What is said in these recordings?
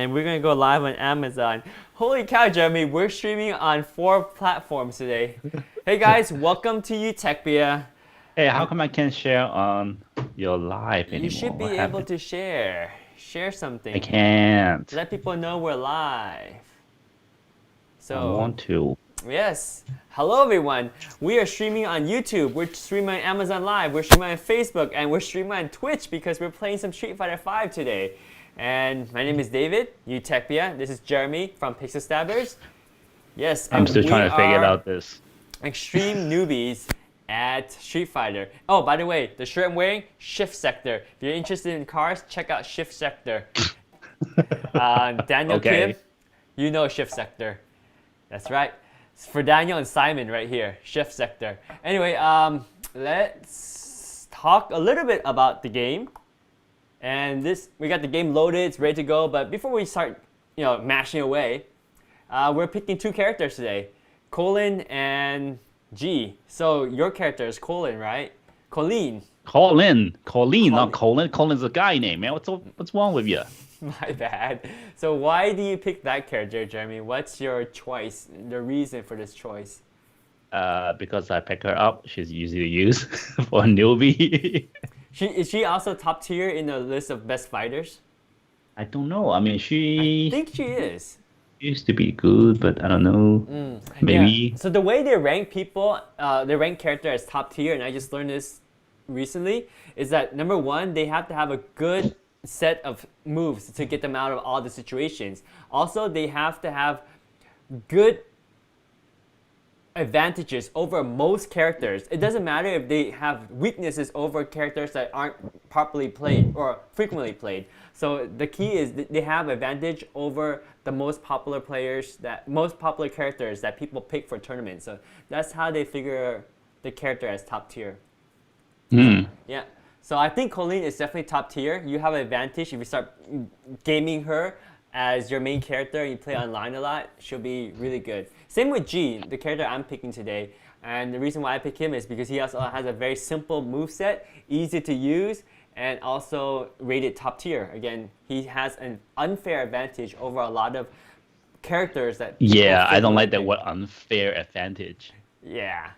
And we're gonna go live on Amazon. Holy cow, Jeremy, we're streaming on 4 platforms today. Hey guys, welcome to Utopia. Hey, how come I can't share on your live You anymore? should be What able happened? to share. Share I something. can't. Let people know we're live. I So, want to. yes. Hello everyone. We are streaming on YouTube. We're streaming on Amazon Live. We're streaming on Facebook. And we're streaming on Twitch because we're playing some Street Fighter 5 today. And my name is David, Utopia. This is Jeremy from Pixel Stabbers. Yes, I'm and still we trying to figure are out this. extreme newbies at Street Fighter. Oh, by the way, the shirt I'm wearing, Shift Sector. If you're interested in cars, check out Shift Sector. Daniel Okay. Kim, you know Shift Sector. That's right. It's for Daniel and Simon right here, Shift Sector. Anyway, let's talk a little bit about the game. And we got the game loaded, it's ready to go. But before we start, mashing away, we're picking 2 characters today, Kolin and G. So your character is Kolin, right? Kolin. Colin, not Colin. Colin's a guy name, man. What's wrong with you? My bad. So why do you pick that character, Jeremy? What's your choice? The reason for this choice? Because I pick her up. She's easy to use for a newbie. Is she also top tier in the list of best fighters? I don't know. I mean, I she think she is. used to be good, but I don't know. Maybe. Yeah. So the way they rank people, they rank character as top tier, and I just learned this recently, is that number 1, they have to have a good set of moves to get them out of all the situations. Also, they have to have good advantages over most characters. It doesn't matter if they have weaknesses over characters that aren't properly played or frequently played. So the key is they have advantage over the most popular characters that people pick for tournaments. So that's how they figure the character as top tier. Yeah. So I think Colleen is definitely top tier. You have an advantage if you start gaming her as your main character and you play online a lot. She'll be really good. Same with G, the character I'm picking today. And the reason why I pick him is because he also has a very simple moveset, easy to use, and also rated top tier. Again, he has an unfair advantage over a lot of characters that Yeah, people I don't like that pick. word unfair advantage. Yeah,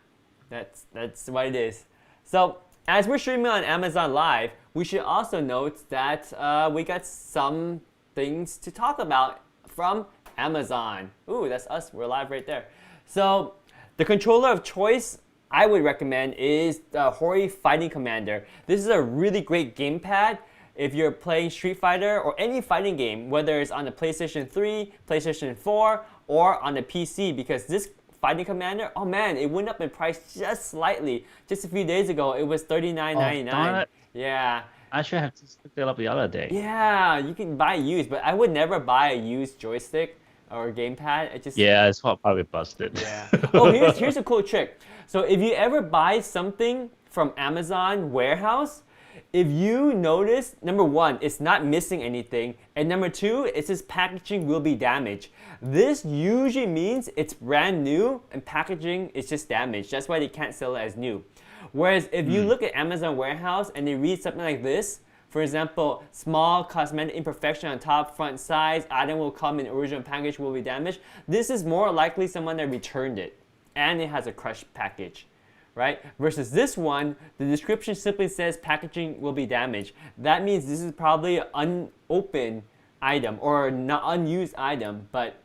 that's what it is. So as we're streaming on Amazon Live, we should also note that we got some things to talk about from Amazon. Ooh, that's us. We're live right there. So the controller of choice I would recommend is the Hori Fighting Commander. This is a really great gamepad if you're playing Street Fighter or any fighting game, whether it's on the PlayStation 3, PlayStation 4, or on the PC, because this Fighting Commander, oh man, it went up in price just slightly. Just a few days ago, it was $39.99. darn it. Yeah. I should have just looked it up the other day. Yeah, you can buy used, but I would never buy a used joystick or gamepad. It just Yeah, it's probably busted. yeah. Oh, here's a cool trick. So if you ever buy something from Amazon warehouse, if you notice, number 1, it's not missing anything, and number 2, it says packaging will be damaged. This usually means it's brand new and packaging is just damaged. That's why they can't sell it as new. Whereas if you look at Amazon warehouse and they read something like this, for example, small cosmetic imperfection on top, front, sides, item will come in original package, will be damaged. This is more likely someone that returned it and it has a crushed package, right? Versus this one, the description simply says packaging will be damaged. That means this is probably an unopened item or not unused item, but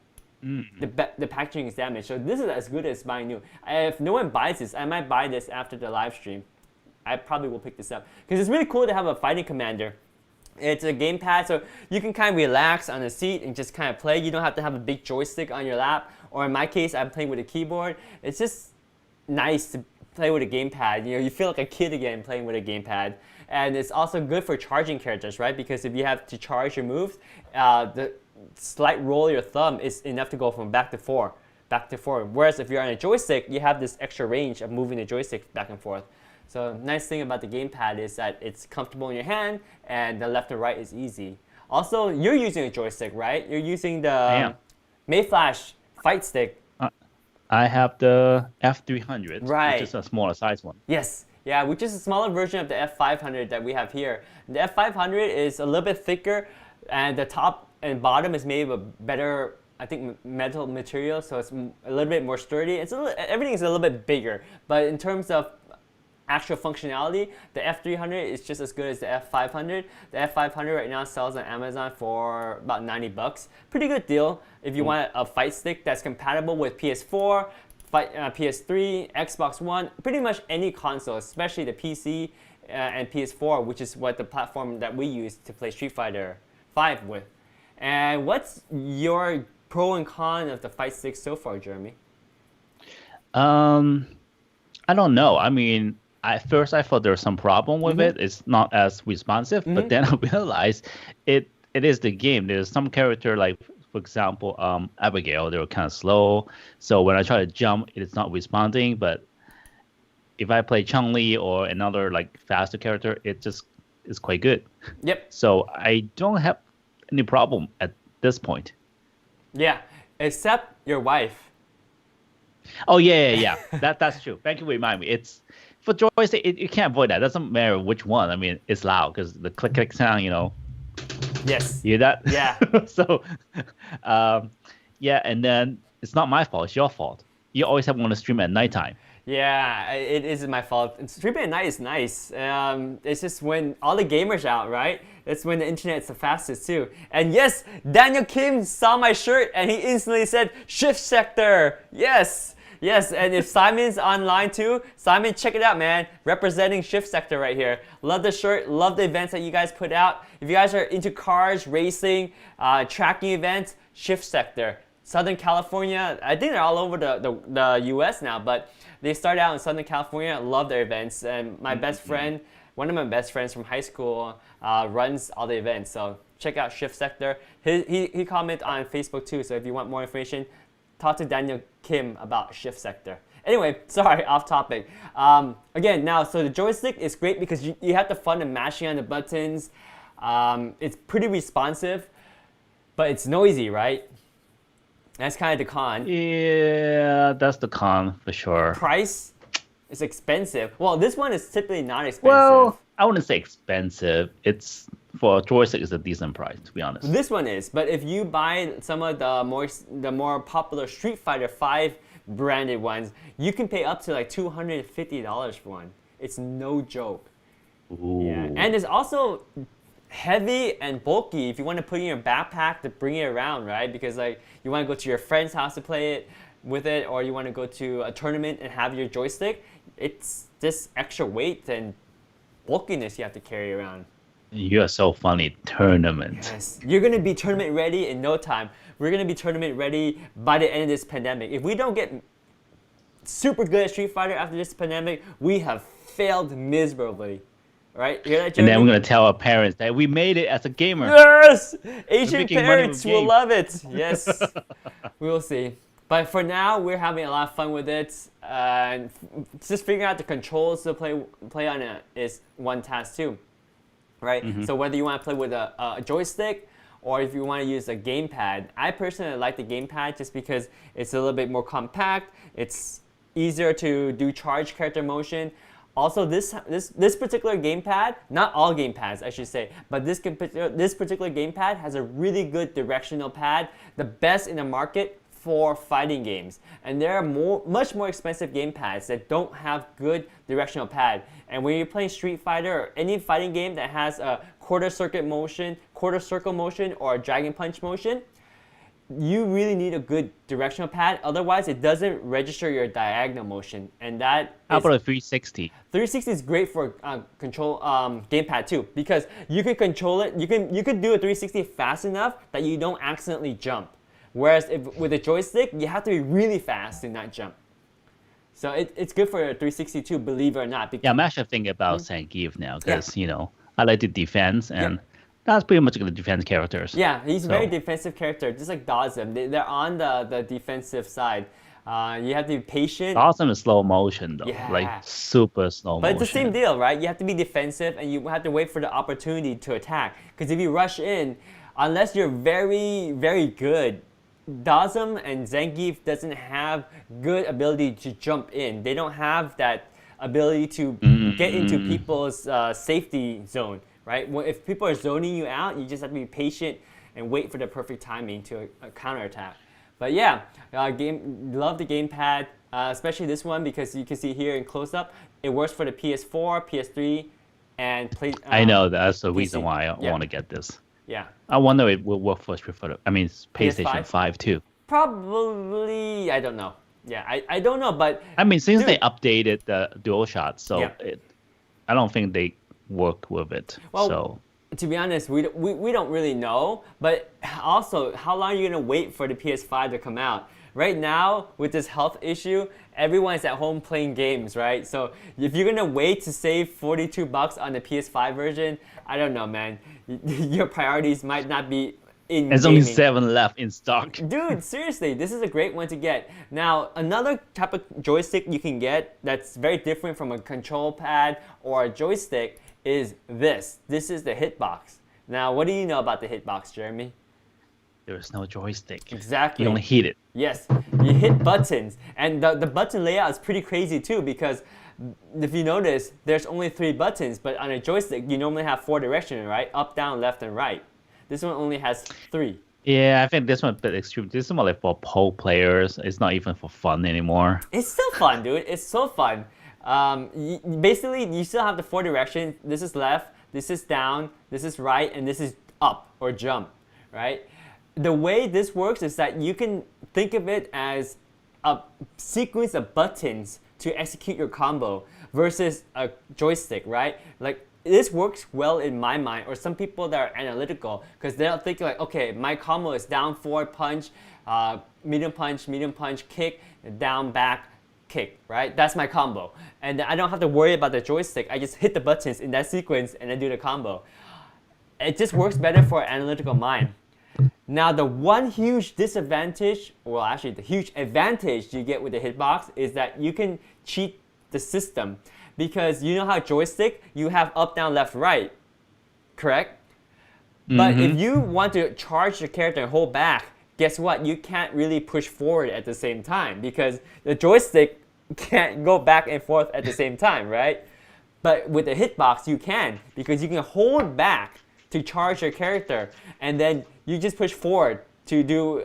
the packaging is damaged. So this is as good as buying new. If no one buys this, I might buy this after the live stream. I probably will pick this up because it's really cool to have a Fighting Commander. It's a gamepad, so you can kind of relax on the seat and just kind of play. You don't have to have a big joystick on your lap. Or in my case, I'm playing with a keyboard. It's just nice to play with a gamepad. You feel like a kid again playing with a gamepad. And it's also good for charging characters, right? Because if you have to charge your moves, the slight roll of your thumb is enough to go from back to forward. Whereas if you're on a joystick, you have this extra range of moving the joystick back and forth. So nice thing about the gamepad is that it's comfortable in your hand and the left and right is easy. Also, you're using a joystick, right? You're using the Mayflash Fight Stick. I have the F300, Right. which is a smaller size one. Yes, yeah, which is a smaller version of the F500 that we have here. The F500 is a little bit thicker and the top and bottom is made of better, I think, metal material, so it's a little bit more sturdy. Everything is a little bit bigger, but in terms of actual functionality, the F300 is just as good as the F500. The F500 right now sells on Amazon for about $90. Pretty good deal if you want a fight stick that's compatible with PS4, PS3, Xbox One, pretty much any console, especially the PC and PS4, which is what the platform that we use to play Street Fighter 5 with. And what's your pro and con of the fight stick so far, Jeremy? I don't know. I mean, at first I thought there was some problem with it. It's not as responsive, but then I realized it is the game. There's some character, like for example, Abigail, they were kind of slow. So when I try to jump, it's not responding. But if I play Chun-Li or another like faster character, it just is quite good. Yep. So I don't have any problem at this point. Yeah, except your wife. Oh yeah. That's true. Thank you for reminding me. It's for joystick. You can't avoid that. It doesn't matter which one. I mean, it's loud because the click sound. Yes. You hear that? Yeah. So, yeah, and then it's not my fault. It's your fault. You always want to stream at nighttime. Yeah, it is my fault. Streaming at night is nice. It's just when all the gamers out, right? That's when the internet's the fastest too. And yes, Daniel Kim saw my shirt and he instantly said, "Shift Sector." Yes. And if Simon's online too, Simon, check it out, man. Representing Shift Sector right here. Love the shirt, love the events that you guys put out. If you guys are into cars, racing, tracking events, Shift Sector. Southern California, I think they're all over the US now, but they started out in Southern California. Love their events. And my best friend, one of my best friends from high school, runs all the events. So check out Shift Sector. He commented on Facebook too, so if you want more information, talk to Daniel Kim about Shift Sector. Anyway, sorry, off topic. Again, now, so the joystick is great because you have the fun of mashing on the buttons. It's pretty responsive, but it's noisy, right? That's kind of the con. Yeah, that's the con for sure. Price is expensive. Well, this one is typically not expensive. Well, I wouldn't say expensive. It's for a joystick, it's a decent price, to be honest. This one is, but if you buy some of the more popular Street Fighter 5 branded ones, you can pay up to like $250 for one. It's no joke. Ooh. Yeah, and it's also heavy and bulky if you want to put it in your backpack to bring it around, right? Because like you want to go to your friend's house to play it with it, or you want to go to a tournament and have your joystick. It's this extra weight and bulkiness you have to carry around. You are so funny. Tournament. Yes, you're gonna be tournament ready in no time. We're gonna be tournament ready by the end of this pandemic. If we don't get super good at Street Fighter after this pandemic, we have failed miserably. Right? Hear that, Jeremy? And then we're going to tell our parents that we made it as a gamer. Yes! Asian parents will games. love it. Yes. We will see. But for now, we're having a lot of fun with it. And just figuring out the controls to play on it is one task too. Right? So whether you want to play with a joystick or if you want to use a gamepad, I personally like the gamepad just because it's a little bit more compact. It's easier to do charge character motion. Also, this particular gamepad, not all gamepads I should say, but this particular gamepad has a really good directional pad, the best in the market for fighting games. And there are much more expensive gamepads that don't have good directional pad. And when you're playing Street Fighter or any fighting game that has a quarter circle motion, or a dragon punch motion, you really need a good directional pad. Otherwise, it doesn't register your diagonal motion, and that. How about a 360? 360 is great for control gamepad too, because you can control it. You can do a 360 fast enough that you don't accidentally jump. Whereas with a joystick, you have to be really fast to not jump. So it's good for a 360 too, believe it or not. Yeah, I'm actually thinking about Zangief now because I like the defense and. That's pretty much the defense characters. Yeah, he's a very defensive character, just like Dawson. They're on the defensive side. You have to be patient. Dawson is slow motion though, like super slow motion. But it's the same deal, right? You have to be defensive and you have to wait for the opportunity to attack. Because if you rush in, unless you're very, very good, Dawson and Zangief doesn't have good ability to jump in. They don't have that ability to get into people's safety zone. Right? Well, if people are zoning you out, you just have to be patient and wait for the perfect timing to counterattack. But yeah, love the gamepad, especially this one because you can see here in close up, it works for the PS4, PS3, and I know that's the PC. reason why I Yeah. want to get this. Yeah. I wonder if it will work for PlayStation 5 too. Probably, I don't know. Yeah, I don't know, but I mean, since dude, they updated the DualShock, so Yeah. I don't think they work with it. Well, So to be honest, we don't really know. But also, how long are you gonna wait for the PS5 to come out? Right now, with this health issue, everyone's at home playing games, right? So if you're gonna wait to save $42 on the PS5 version, I don't know, man. Your priorities might not be in there's gaming. only 7 left in stock. Dude, seriously, this is a great one to get. Now, another type of joystick you can get that's very different from a control pad or a joystick is this. This is the Hitbox. Now, what do you know about the Hitbox, Jeremy? There's no joystick. Exactly. You only hit it. Yes, you hit buttons. And the button layout is pretty crazy too because if you notice, there's only 3 buttons, but on a joystick, you normally have 4 directions, right? Up, down, left, and right. This one only has 3. Yeah, I think this one a bit extreme. This is more like for pro players. It's not even for fun anymore. It's still fun, dude. It's so fun. Basically, you still have the 4 directions. This is left, this is down, this is right, and this is up or jump, right? The way this works is that you can think of it as a sequence of buttons to execute your combo versus a joystick, right? Like this works well in my mind, or some people that are analytical because they'll think like, okay, my combo is down forward punch, medium punch, kick, down back, kick, right? That's my combo. And I don't have to worry about the joystick. I just hit the buttons in that sequence and then do the combo. It just works better for an analytical mind. Now, the one huge disadvantage, well, actually, the huge advantage you get with the Hitbox is that you can cheat the system because you know how joystick, you have up, down, left, right, correct? But if you want to charge the character and hold back, guess what? You can't really push forward at the same time because the joystick can't go back and forth at the same time, right? But with the Hitbox, you can because you can hold back to charge your character, and then you just push forward to do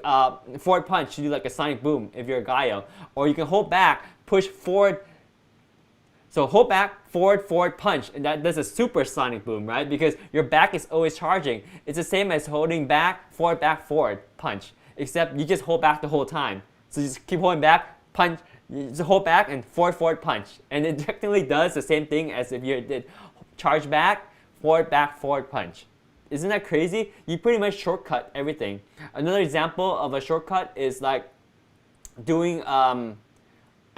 forward punch to do like a sonic boom if you're a Gaio, or you can hold back, push forward. So hold back, forward punch, and that does a super sonic boom, right? Because your back is always charging. It's the same as holding back, forward punch, except you just hold back the whole time. So you just keep holding back, punch, you just hold back and forward punch, and it technically does the same thing as if you did charge back, forward punch. Isn't that crazy? You pretty much shortcut everything. Another example of a shortcut is like doing a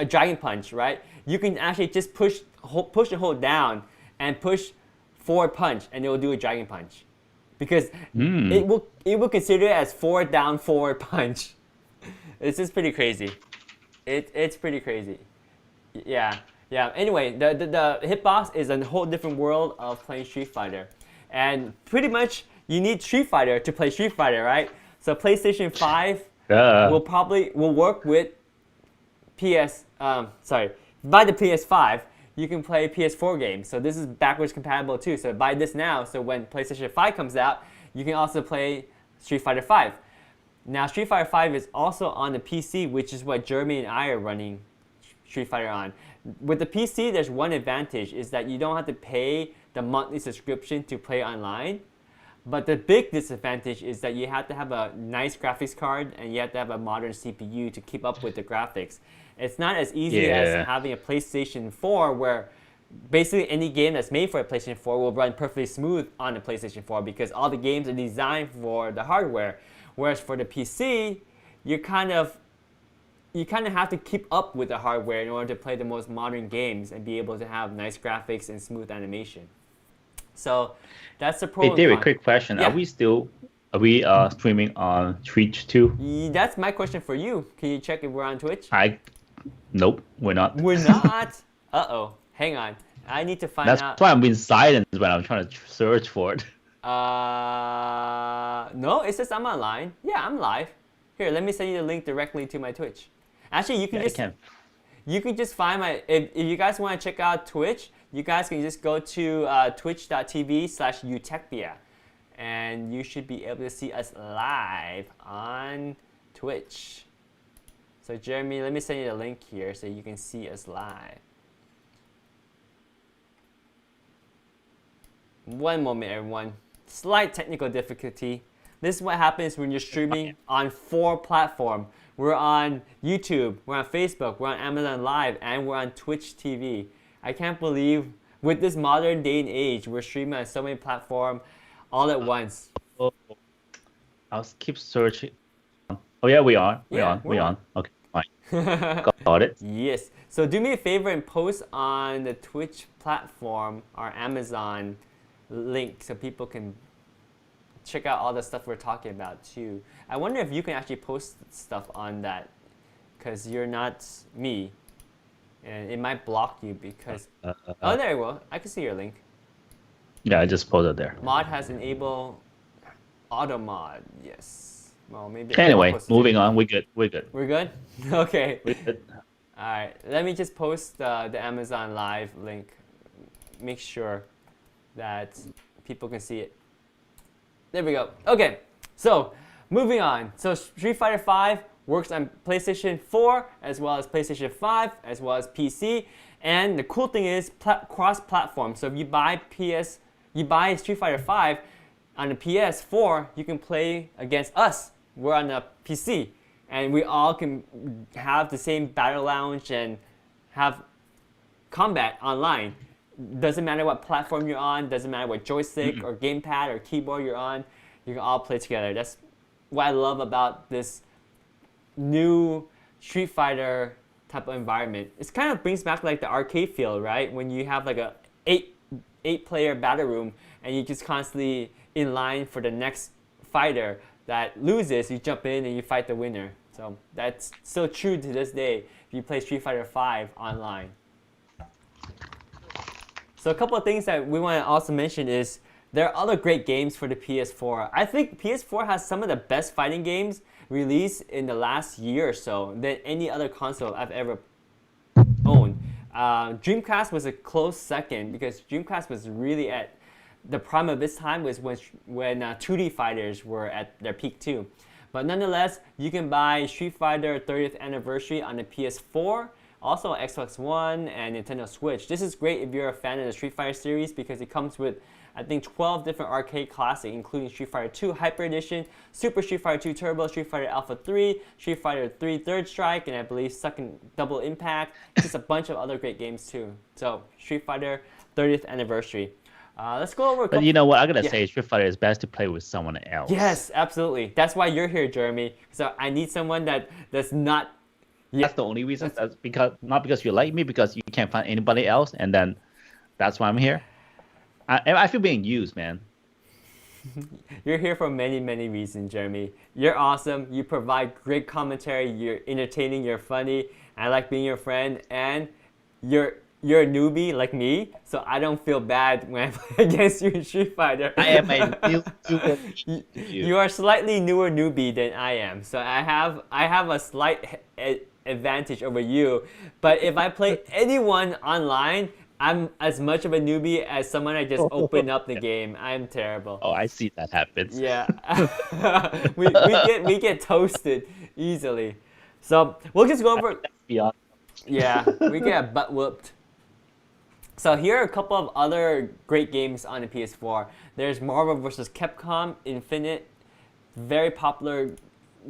dragon punch, right? You can actually just push and hold down and push forward punch, and it will do a dragon punch, because it will consider it as forward down forward punch. It's just pretty crazy. It's pretty crazy. Yeah. Anyway, the Hitbox is a whole different world of playing Street Fighter. And pretty much you need Street Fighter to play Street Fighter, right? So PlayStation 5 will work with by the PS5 you can play PS4 games. So this is backwards compatible too. So buy this now, so when PlayStation 5 comes out, you can also play Street Fighter 5. Now Street Fighter 5 is also on the PC, which is what Jeremy and I are running Street Fighter on. With the PC, there's one advantage, is that you don't have to pay the monthly subscription to play online. But the big disadvantage is that you have to have a nice graphics card and you have to have a modern CPU to keep up with the graphics. It's not as easy as having a PlayStation 4 where basically any game that's made for a PlayStation 4 will run perfectly smooth on the PlayStation 4 because all the games are designed for the hardware. Whereas for the PC, you kind of have to keep up with the hardware in order to play the most modern games and be able to have nice graphics and smooth animation. So that's the pro. Hey David, quick question. Yeah. Are we streaming on Twitch too? That's my question for you. Can you check if we're on Twitch? Nope, we're not. We're not? Uh-oh. Hang on. I need to find out. That's why I'm being silent when I'm trying to search for it. No, it says I'm online. Yeah, I'm live. Here, let me send you the link directly to my Twitch. Actually, you can just find my, if you guys want to check out Twitch, you guys can just go to twitch.tv/utechpia. and you should be able to see us live on Twitch. So Jeremy, let me send you the link here so you can see us live. One moment, everyone. Slight technical difficulty. This is what happens when you're streaming on 4 platforms. We're on YouTube, we're on Facebook, we're on Amazon Live, and we're on Twitch TV. I can't believe with this modern day and age, we're streaming on so many platforms all at once. I'll keep searching. Oh yeah, we are. We're on. Okay, fine. Got it. Yes. So do me a favor and post on the Twitch platform our Amazon link so people can check out all the stuff we're talking about too. I wonder if you can actually post stuff on that because you're not me. And it might block you because... oh, there you go. I can see your link. Yeah, I just posted there. Mod has enabled auto mod. Yes. Well, maybe... Anyway, moving on. We're good. We're good. We're good? Okay. We're good. All right. Let me just post the Amazon Live link. Make sure that people can see it. There we go. Okay. So, moving on. So, Street Fighter V works on PlayStation 4 as well as PlayStation 5 as well as PC, and the cool thing is cross-platform. So if you buy Street Fighter 5 on the PS4, you can play against us. We're on the PC, and we all can have the same battle lounge and have combat online. Doesn't matter what platform you're on, doesn't matter what joystick or gamepad or keyboard you're on, you can all play together. That's what I love about this new Street Fighter type of environment. It kind of brings back like the arcade feel, right? When you have like a eight player battle room and you just constantly in line for the next fighter that loses, you jump in and you fight the winner. So that's still true to this day if you play Street Fighter V online. So a couple of things that we want to also mention is there are other great games for the PS4. I think PS4 has some of the best fighting games released in the last year or so than any other console I've ever owned. Dreamcast was a close second because Dreamcast was really at the prime of its time was when 2D fighters were at their peak too. But nonetheless, you can buy Street Fighter 30th Anniversary on the PS4, also Xbox One and Nintendo Switch. This is great if you're a fan of the Street Fighter series because it comes with I think 12 different arcade classics, including Street Fighter 2 Hyper Edition, Super Street Fighter 2 Turbo, Street Fighter Alpha 3, Street Fighter 3 Third Strike, and I believe Second Double Impact. Just a bunch of other great games too. So Street Fighter 30th Anniversary. Let's go over a couple. But you know what? I gotta say, Street Fighter is best to play with someone else. Yes, absolutely. That's why you're here, Jeremy. So I need someone that's not. That's the only reason. That's not because you like me, because you can't find anybody else, and then that's why I'm here. I feel being used, man. You're here for many, many reasons, Jeremy. You're awesome. You provide great commentary. You're entertaining. You're funny. I like being your friend, and you're a newbie like me, so I don't feel bad when I play against you in Street Fighter. I am a newbie. You are slightly newer newbie than I am, so I have a slight advantage over you. But if I play anyone online, I'm as much of a newbie as someone I just opened up the game. I'm terrible. Oh, I see that happens. Yeah, we get toasted easily. So we'll just go over. Yeah, we get butt whooped. So here are a couple of other great games on the PS4. There's Marvel vs. Capcom Infinite, very popular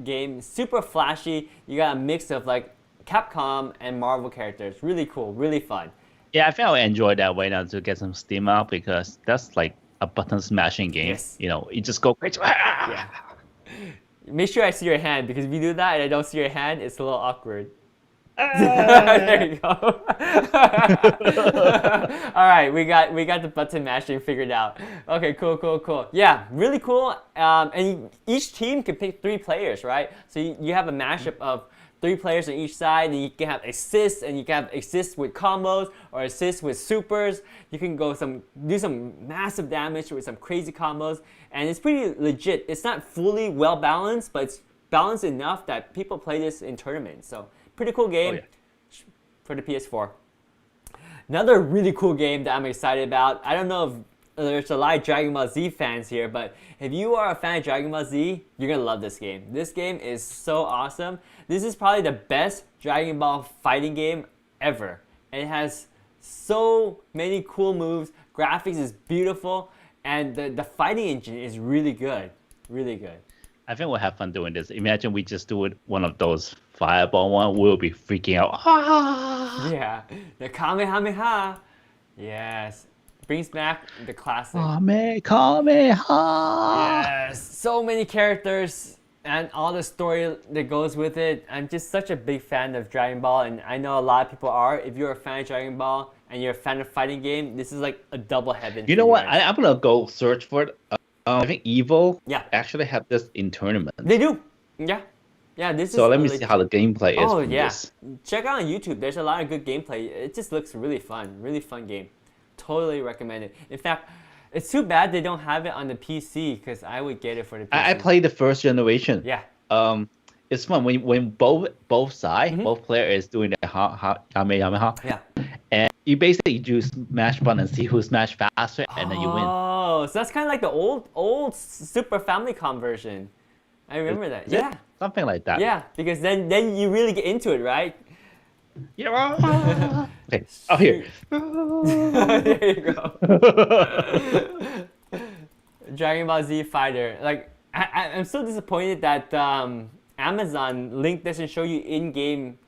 game, super flashy. You got a mix of like Capcom and Marvel characters. Really cool, really fun. Yeah, I think I enjoy that way now to get some steam out because that's like a button smashing game. Yes. You know, you just go crazy. Yeah. Make sure I see your hand because if you do that and I don't see your hand, it's a little awkward. There you go. All right, we got the button mashing figured out. Okay, cool. Yeah, really cool. And each team can pick 3 players, right? So you have a mashup of 3 players on each side, and you can have assists, and you can have assists with combos or assists with supers. You can do some massive damage with some crazy combos, and it's pretty legit. It's not fully well balanced, but it's balanced enough that people play this in tournaments. So pretty cool game for the PS4. Another really cool game that I'm excited about. I don't know there's a lot of Dragon Ball Z fans here, but if you are a fan of Dragon Ball Z, you're gonna love this game. This game is so awesome. This is probably the best Dragon Ball fighting game ever. It has so many cool moves, graphics is beautiful, and the fighting engine is really good. Really good. I think we'll have fun doing this. Imagine we just do it one of those fireball one. We'll be freaking out. Ah! Yeah, the Kamehameha. Yes, brings back the classic. Kamehameha. Yes, so many characters and all the story that goes with it. I'm just such a big fan of Dragon Ball, and I know a lot of people are. If you're a fan of Dragon Ball and you're a fan of fighting game, this is like a double heaven. You know what? I'm gonna go search for it. I think Evo actually have this in tournament. They do. Yeah. Yeah, this is so let me really see how the gameplay is. Oh, from yeah. This. Check out on YouTube. There's a lot of good gameplay. It just looks really fun. Really fun game. Totally recommend it. In fact, it's too bad they don't have it on the PC because I would get it for the PC. I played the first generation. Yeah. It's fun when both sides, both players is doing the Kamehameha. Yeah. And you basically do smash button and see who smash faster, and then you win. Oh, so that's kind of like the old Super Famicom version. I remember that. Yeah. Something like that. Yeah, because then you really get into it, right? Yeah. Okay. Oh, here. There you go. Dragon Ball Z Fighter. Like, I'm so disappointed that Amazon link doesn't show you in-game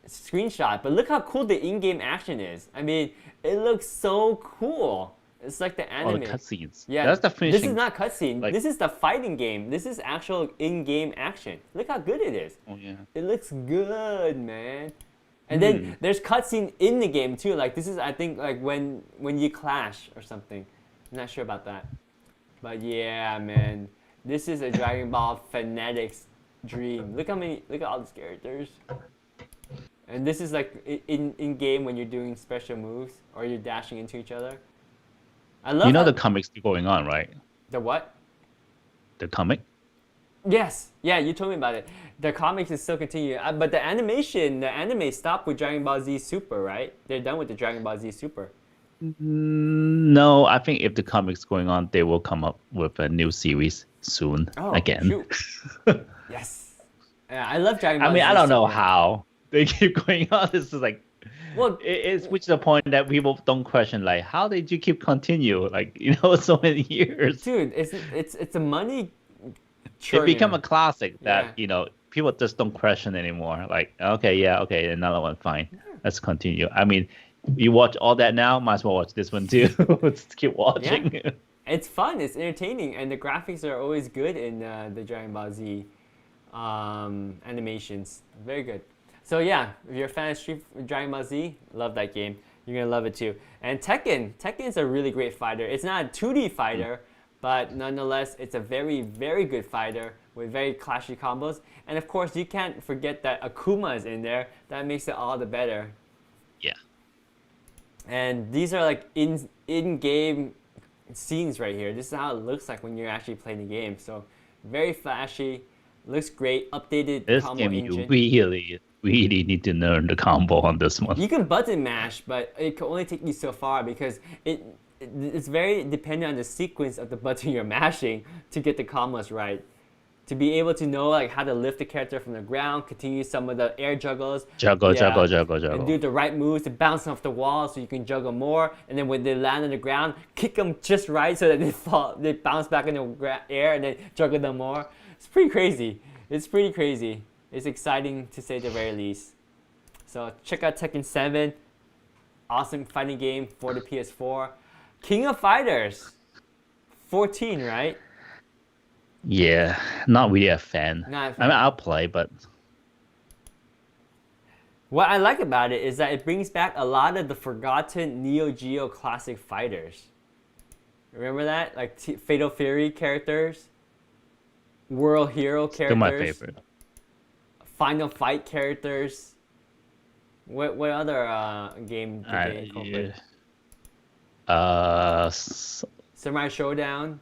screenshot. But look how cool the in-game action is. I mean, it looks so cool. It's like the anime. Oh, the cutscenes. Yeah, that's the finishing. This is not cutscene. Like, this is the fighting game. This is actual in-game action. Look how good it is. Oh yeah. It looks good, man. And then there's cutscene in the game too. Like this is, I think, like when you clash or something. I'm not sure about that. But yeah, man, this is a Dragon Ball fanatic's dream. Look at all these characters. And this is like in game when you're doing special moves or you're dashing into each other. I love. You know the comics keep going on, right? The what? The comic. Yes, yeah, you told me about it. The comics is still continuing, but the anime stopped with Dragon Ball Z Super, right? They're done with the Dragon Ball Z Super. No, I think if the comics going on, they will come up with a new series soon again. Shoot. Yes, yeah, I love Dragon Ball. I mean, Z I don't know Super. how they keep going on. This is like, well, it's reached the point that people don't question like, how did you keep continue? Like, so many years. Dude, it's a money. It become a classic that people just don't question anymore. Like, okay, another one, fine, let's continue. I mean, you watch all that now, might as well watch this one too. Just keep watching. Yeah. It's fun, it's entertaining, and the graphics are always good in the Dragon Ball Z animations. Very good. So yeah, if you're a fan of Dragon Ball Z, love that game. You're gonna love it too. And Tekken's a really great fighter. It's not a 2D fighter. But nonetheless, it's a very, very good fighter with very clashy combos. And of course, you can't forget that Akuma is in there. That makes it all the better. Yeah. And these are like in-game scenes right here. This is how it looks like when you're actually playing the game. So very flashy, looks great, updated this combo game engine. You really need to learn the combo on this one. You can button mash, but it can only take you so far because it's very dependent on the sequence of the button you're mashing to get the combos right. To be able to know like how to lift the character from the ground, continue some of the air juggles. Juggle. And do the right moves to bounce off the wall so you can juggle more. And then when they land on the ground, kick them just right so that they bounce back in the air and then juggle them more. It's pretty crazy. It's exciting to say the very least. So check out Tekken 7. Awesome fighting game for the PS4. King of Fighters 14, right? Yeah, not really a fan. Not a fan. I mean, I'll play, but what I like about it is that it brings back a lot of the forgotten Neo Geo classic fighters. Remember that? Like Fatal Fury characters, World Hero characters. still my favorite. Final Fight characters. What other game did they incorporate? Samurai Showdown.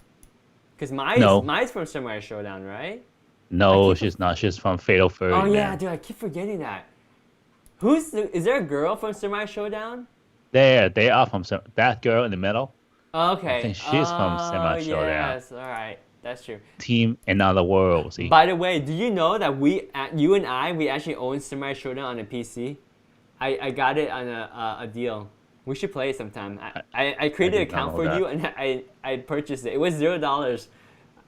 Because Mai's from Samurai Showdown, right? No, she's not. She's from Fatal Fury. Oh yeah, dude, I keep forgetting that. Is there a girl from Samurai Showdown? They are from that girl in the middle. Okay. I think she's from Samurai Showdown. Yes. All right. That's true. Team Another World. See, By the way, do you know that you and I, we actually own Samurai Showdown on a PC? I got it on a deal. We should play it sometime. I created an did not account know for that. you and I purchased it. It was $0.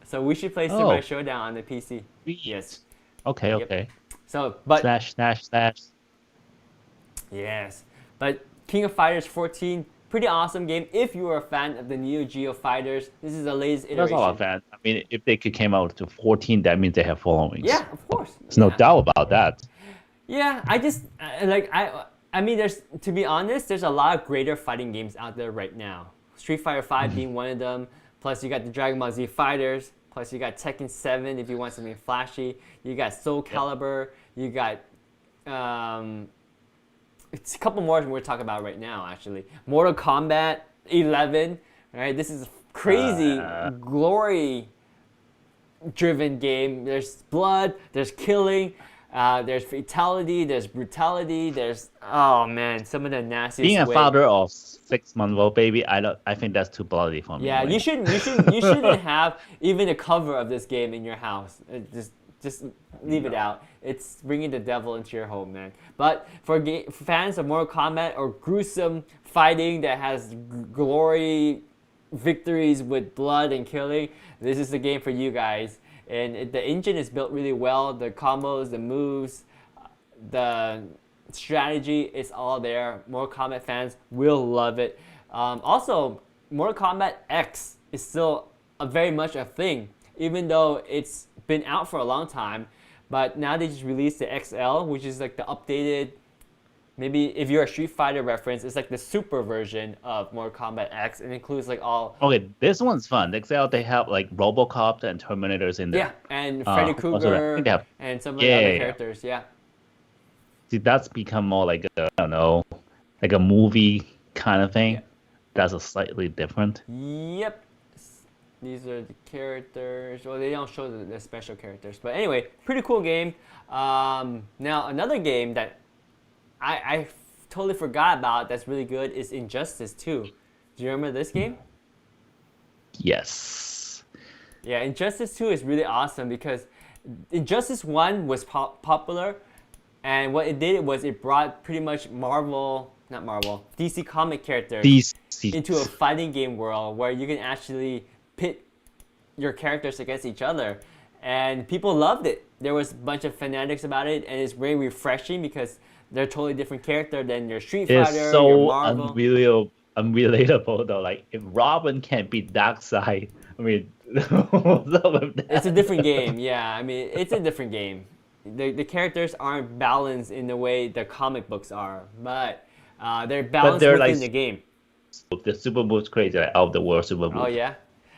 So we should play Samurai Showdown on the PC. Yes. Okay, Yep. okay. So, but Slash. yes, but King of Fighters 14, pretty awesome game. If you are a fan of the Neo Geo Fighters, this is the latest That's iteration. all I'm fan. I mean, if they could came out to 14, that means they have followings. Yeah, of course. There's no doubt about that. Yeah, I just I mean, there's, to be honest, there's a lot of greater fighting games out there right now. Street Fighter 5 being one of them. Plus, you got the Dragon Ball Z Fighters. Plus, you got Tekken 7 if you want something flashy. You got Soul Calibur. You got it's a couple more we're talking about right now, actually. Mortal Kombat 11. Right, this is a crazy glory-driven game. There's blood. There's killing. There's fatality, there's brutality, there's, oh man, some of the nastiest Being a way. father of 6-month-old baby, I think that's too bloody for me. Yeah, anyway. you shouldn't have even a cover of this game in your house. Just leave it out. It's bringing the devil into your home, man. But for fans of Mortal Kombat or gruesome fighting that has glory victories with blood and killing, this is the game for you guys. And the engine is built really well. The combos, the moves, the strategy is all there. Mortal Kombat fans will love it. Also, Mortal Kombat X is still very much a thing, even though it's been out for a long time. But now they just released the XL, which is like the updated. Maybe if you're a Street Fighter reference, it's like the super version of Mortal Kombat X. It includes like all. Okay, this one's fun. They have like RoboCop and Terminators in there. Yeah, and Freddy Also, I Krueger think they have, and some of the other characters. Yeah. see, that's become more like a, I don't know, like a movie kind of thing. Yeah. That's a slightly different. Yep. These are the characters. Well, they don't show the special characters. But anyway, pretty cool game. Now, another game that I totally forgot about that's really good is Injustice 2. Do you remember this game? Yes. Yeah, Injustice 2 is really awesome because Injustice 1 was popular, and what it did was it brought pretty much DC comic characters into a fighting game world where you can actually pit your characters against each other. And people loved it. There was a bunch of fanatics about it, and it's very refreshing because they're a totally different character than your Street Fighter, It's so your Marvel. unrelatable though. Like if Robin can't beat Darkseid, I mean, what's up with that? It's a different game. Yeah, I mean, it's a different game. The characters aren't balanced in the way the comic books are, but they're balanced within like, the game. The super move's crazy, like out of the world super move. Oh yeah,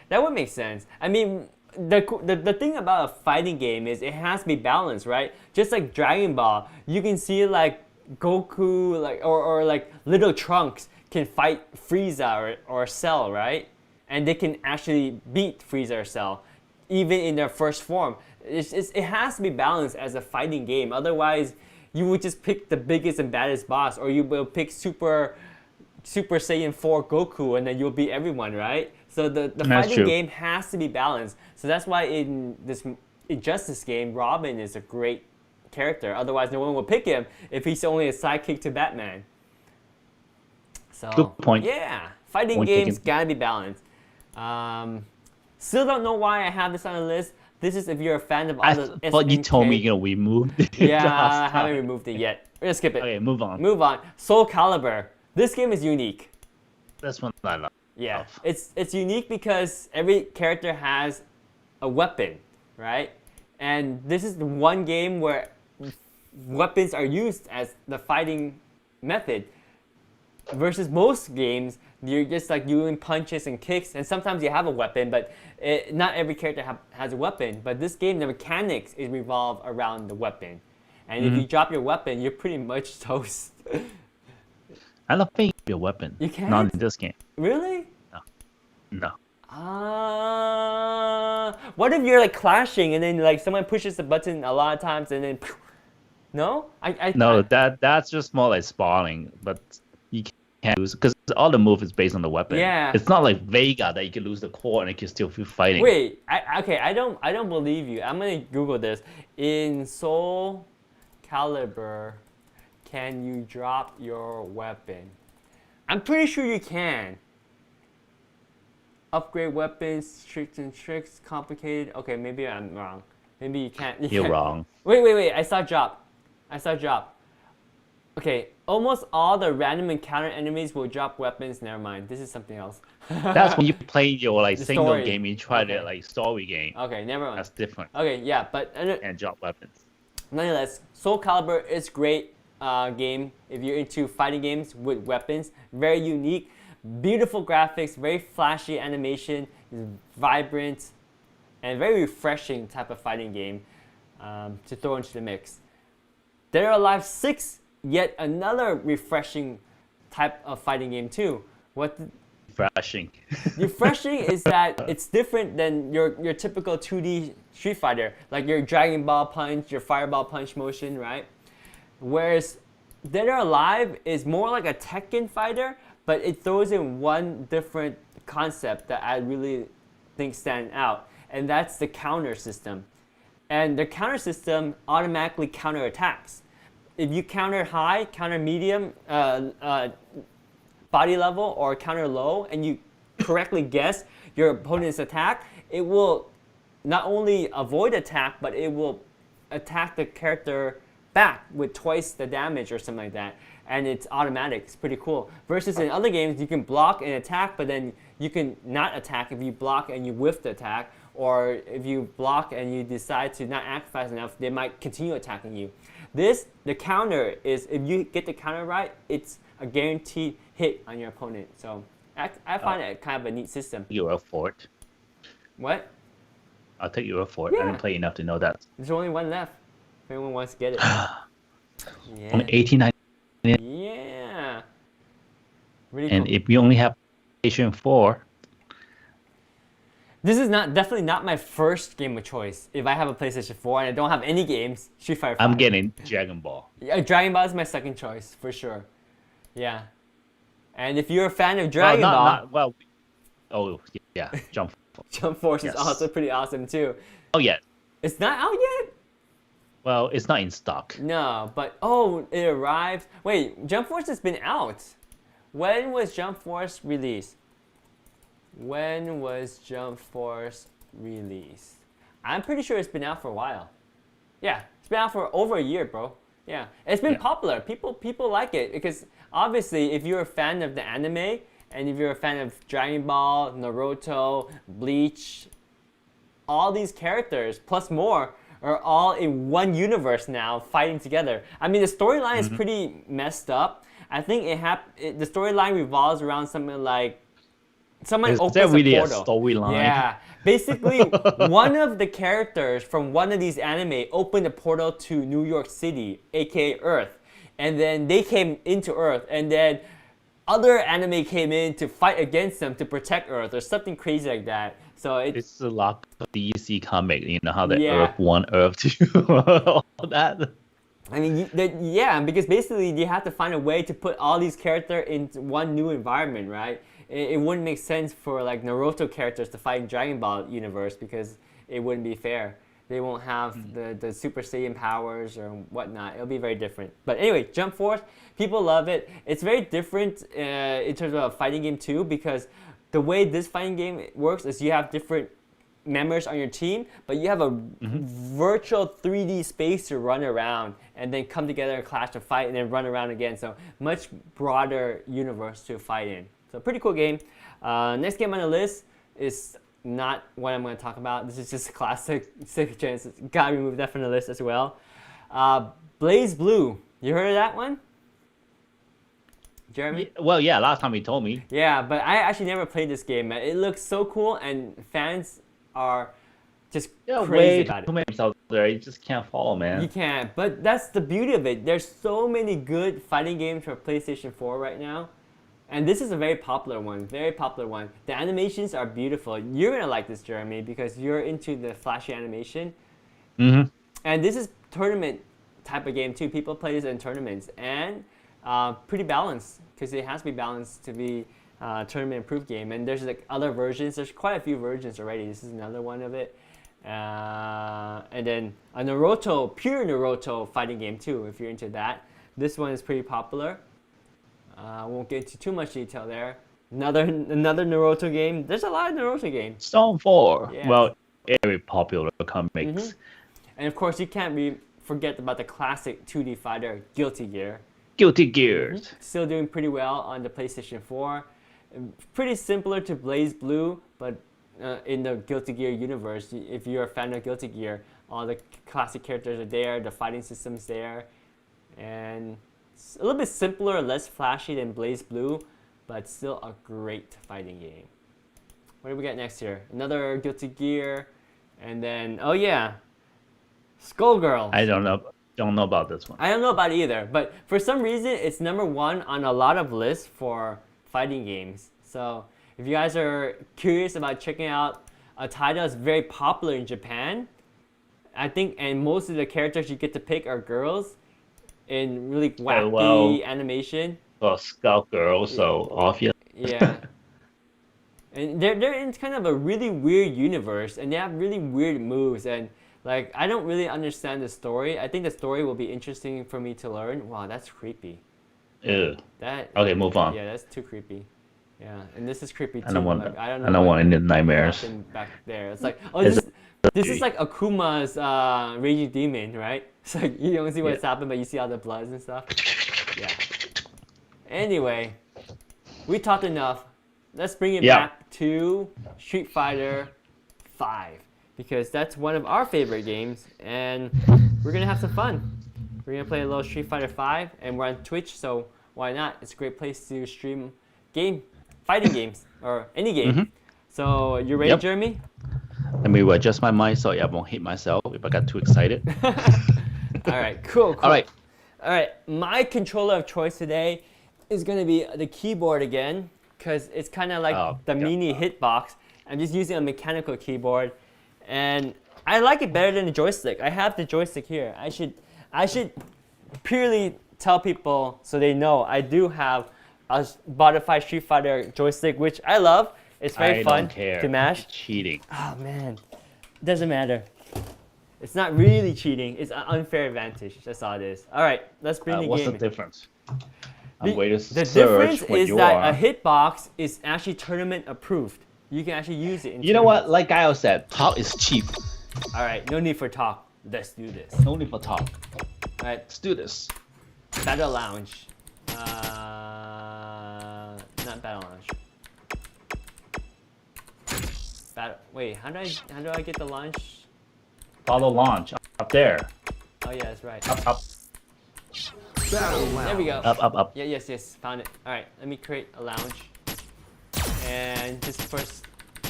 that would make sense. I mean, the thing about a fighting game is it has to be balanced, right? Just like Dragon Ball, you can see like Goku, like or like little Trunks can fight Frieza or Cell, right? And they can actually beat Frieza or Cell, even in their first form. It has to be balanced as a fighting game. Otherwise, you would just pick the biggest and baddest boss, or you will pick Super Saiyan 4 Goku, and then you'll beat everyone, right? So the fighting game has to be balanced. So that's why in this Injustice game, Robin is a great character. Otherwise, no one will pick him if he's only a sidekick to Batman. So good point. Yeah, fighting games gotta be balanced. Still don't know why I have this on the list. This is if you're a fan of all the I thought you told me you're gonna remove it. Yeah, I haven't removed it yet. We're gonna skip it. Okay, move on. Move on. Soul Calibur. This game is unique. That's one I love. Yeah, it's unique because every character has a weapon, right? And this is the one game where weapons are used as the fighting method. Versus most games, you're just like doing punches and kicks, and sometimes you have a weapon, but not every character has a weapon. But this game, the mechanics is revolve around the weapon, and if you drop your weapon, you're pretty much toast. I don't think your weapon. You can't? Not in this game. Really? No. What if you're like clashing and then like someone pushes the button a lot of times and then no? No, that's just more like spawning, but you can't use because all the move is based on the weapon. Yeah. It's not like Vega that you can lose the core and you can still feel fighting. Wait, I don't believe you. I'm gonna Google this. In Soul Calibur, can you drop your weapon? I'm pretty sure you can. Upgrade weapons, tricks and tricks, complicated. Okay, maybe I'm wrong. Maybe you can't. You're wrong. Wait. I saw drop. Okay, almost all the random encounter enemies will drop weapons. Never mind. This is something else. That's when you play your like The single story. game. You try Okay. the like story game. Okay, never mind. That's different. Okay, yeah, but And drop weapons. nonetheless, Soul Calibur is great game if you're into fighting games with weapons. Very unique, beautiful graphics, very flashy animation, vibrant, and very refreshing type of fighting game to throw into the mix. Dead or Alive 6, yet another refreshing type of fighting game too. Refreshing. Refreshing is that it's different than your typical 2D Street Fighter, like your Dragon Ball punch, your Fireball punch motion, right? Whereas Dead or Alive is more like a Tekken fighter, but it throws in one different concept that I really think stand out, and that's the counter system. And the counter system automatically counterattacks. If you counter high, counter medium, body level, or counter low, and you correctly guess your opponent's attack, it will not only avoid attack, but it will attack the character back with twice the damage or something like that. And it's automatic. It's pretty cool. Versus in other games, you can block and attack, but then you can not attack if you block and you whiff the attack, or if you block and you decide to not act fast enough, they might continue attacking you. The counter is, if you get the counter right, it's a guaranteed hit on your opponent. So I find it kind of a neat system. You're up for it. What? I'll take your word for it. I Yeah. didn't play enough to know that. There's only one left. If anyone wants to get it. Only Yeah. 18.99. Yeah. Really And cool. if you only have PlayStation 4, This is definitely not my first game of choice. If I have a PlayStation 4 and I don't have any games, Street Fighter 5. I'm getting Dragon Ball. Yeah, Dragon Ball is my second choice for sure. Yeah. And if you're a fan of Dragon Ball, Jump. Jump Force is Yes. also pretty awesome too. Oh yeah. It's not out yet? Well, it's not in stock. No, but it arrived. Wait, Jump Force has been out. When was Jump Force released? When was Jump Force released? I'm pretty sure it's been out for a while. Yeah, it's been out for over a year, bro. Yeah, it's been popular. People like it because obviously, if you're a fan of the anime and if you're a fan of Dragon Ball, Naruto, Bleach, all these characters plus more are all in one universe now fighting together. I mean, the storyline is pretty messed up. I think the storyline revolves around something like someone Is opens there really a a portal. storyline? Yeah. Basically, one of the characters from one of these anime opened a portal to New York City, aka Earth. And then they came into Earth, and then other anime came in to fight against them to protect Earth or something crazy like that. So It's a lot of DC comic. You know how the Yeah. Earth 1, Earth 2, all that. I mean, yeah, because basically you have to find a way to put all these characters in one new environment, right? It wouldn't make sense for like Naruto characters to fight in Dragon Ball universe because it wouldn't be fair. They won't have the Super Saiyan powers or whatnot. It'll be very different. But anyway, Jump Force, people love it. It's very different in terms of a fighting game too because the way this fighting game works is you have different members on your team, but you have a virtual 3D space to run around and then come together and clash and fight and then run around again. So much broader universe to fight in. So pretty cool game. Next game on the list is not what I'm going to talk about. This is just a classic Sega Genesis. Gotta remove that from the list as well. Blaze Blue. You heard of that one? Jeremy? Well, yeah, last time he told me. Yeah, but I actually never played this game, man. It looks so cool, and fans are just Yeah, crazy way about too it. many games out there. You just can't follow, man. You can't, but that's the beauty of it. There's so many good fighting games for PlayStation 4 right now, and this is a very popular one. Very popular one. The animations are beautiful. You're gonna like this, Jeremy, because you're into the flashy animation. Mm-hmm. And this is tournament type of game too. People play this in tournaments, and pretty balanced because it has to be balanced to be tournament approved game. And there's like other versions. There's quite a few versions already. This is another one of it. And then a Naruto, pure Naruto fighting game too, if you're into that. This one is pretty popular. I won't get into too much detail there. Another Naruto game. There's a lot of Naruto games. Stone 4. Yeah. Well, very popular comics. And of course, you can't forget about the classic 2D fighter, Guilty Gear. Guilty Gears. Still doing pretty well on the PlayStation 4. Pretty similar to Blaze Blue, but in the Guilty Gear universe, if you're a fan of Guilty Gear, all the classic characters are there, the fighting system's there, and it's a little bit simpler, less flashy than Blaze Blue, but still a great fighting game. What do we got next here? Another Guilty Gear, and then, oh yeah, Skullgirls. I don't know about this one. I don't know about it either, but for some reason, it's #1 on a lot of lists for fighting games. So if you guys are curious about checking out a title that's very popular in Japan, I think, and most of the characters you get to pick are girls in really wacky animation. Well, Scout Girl, so obvious. Yeah. And they're in kind of a really weird universe, and they have really weird moves, and like I don't really understand the story. I think the story will be interesting for me to learn. Wow, that's creepy. Ew. That. Okay, move on. Yeah, that's too creepy. Yeah, and this is creepy too. I don't want like, that. I don't know. I don't want any nightmares. Back there, it's like, oh, this is like Akuma's Raging Demon, right? It's like you don't see what's happened, but you see all the bloods and stuff. Yeah. Anyway, we talked enough. Let's bring it back to Street Fighter 5 because that's one of our favorite games, and we're gonna have some fun. We're gonna play a little Street Fighter 5, and we're on Twitch, so why not? It's a great place to stream fighting games or any game. So you ready, Jeremy? Let me adjust my mic so I won't hit myself if I got too excited. All right, cool. All right. My controller of choice today is gonna be the keyboard again, because it's kind of like the mini Hitbox. I'm just using a mechanical keyboard, and I like it better than the joystick. I have the joystick here. I should purely tell people so they know I do have a modified Street Fighter joystick, which I love. It's very fun to mash. It's cheating. Oh man, doesn't matter. It's not really cheating. It's an unfair advantage. That's all it is. All right, let's bring the game. What's the difference? The difference is that a Hitbox is actually tournament approved. You can actually use it. You know what? Like Gaio said, talk is cheap. All right, no need for talk. Let's do this. No need for talk. All right, let's do this. Battle Lounge. Not Battle Lounge. Wait, how do I get the launch? Follow launch up there. Oh yeah, that's right. Up. There we go. Up. Yeah, yes, found it. All right, let me create a lounge. And just first,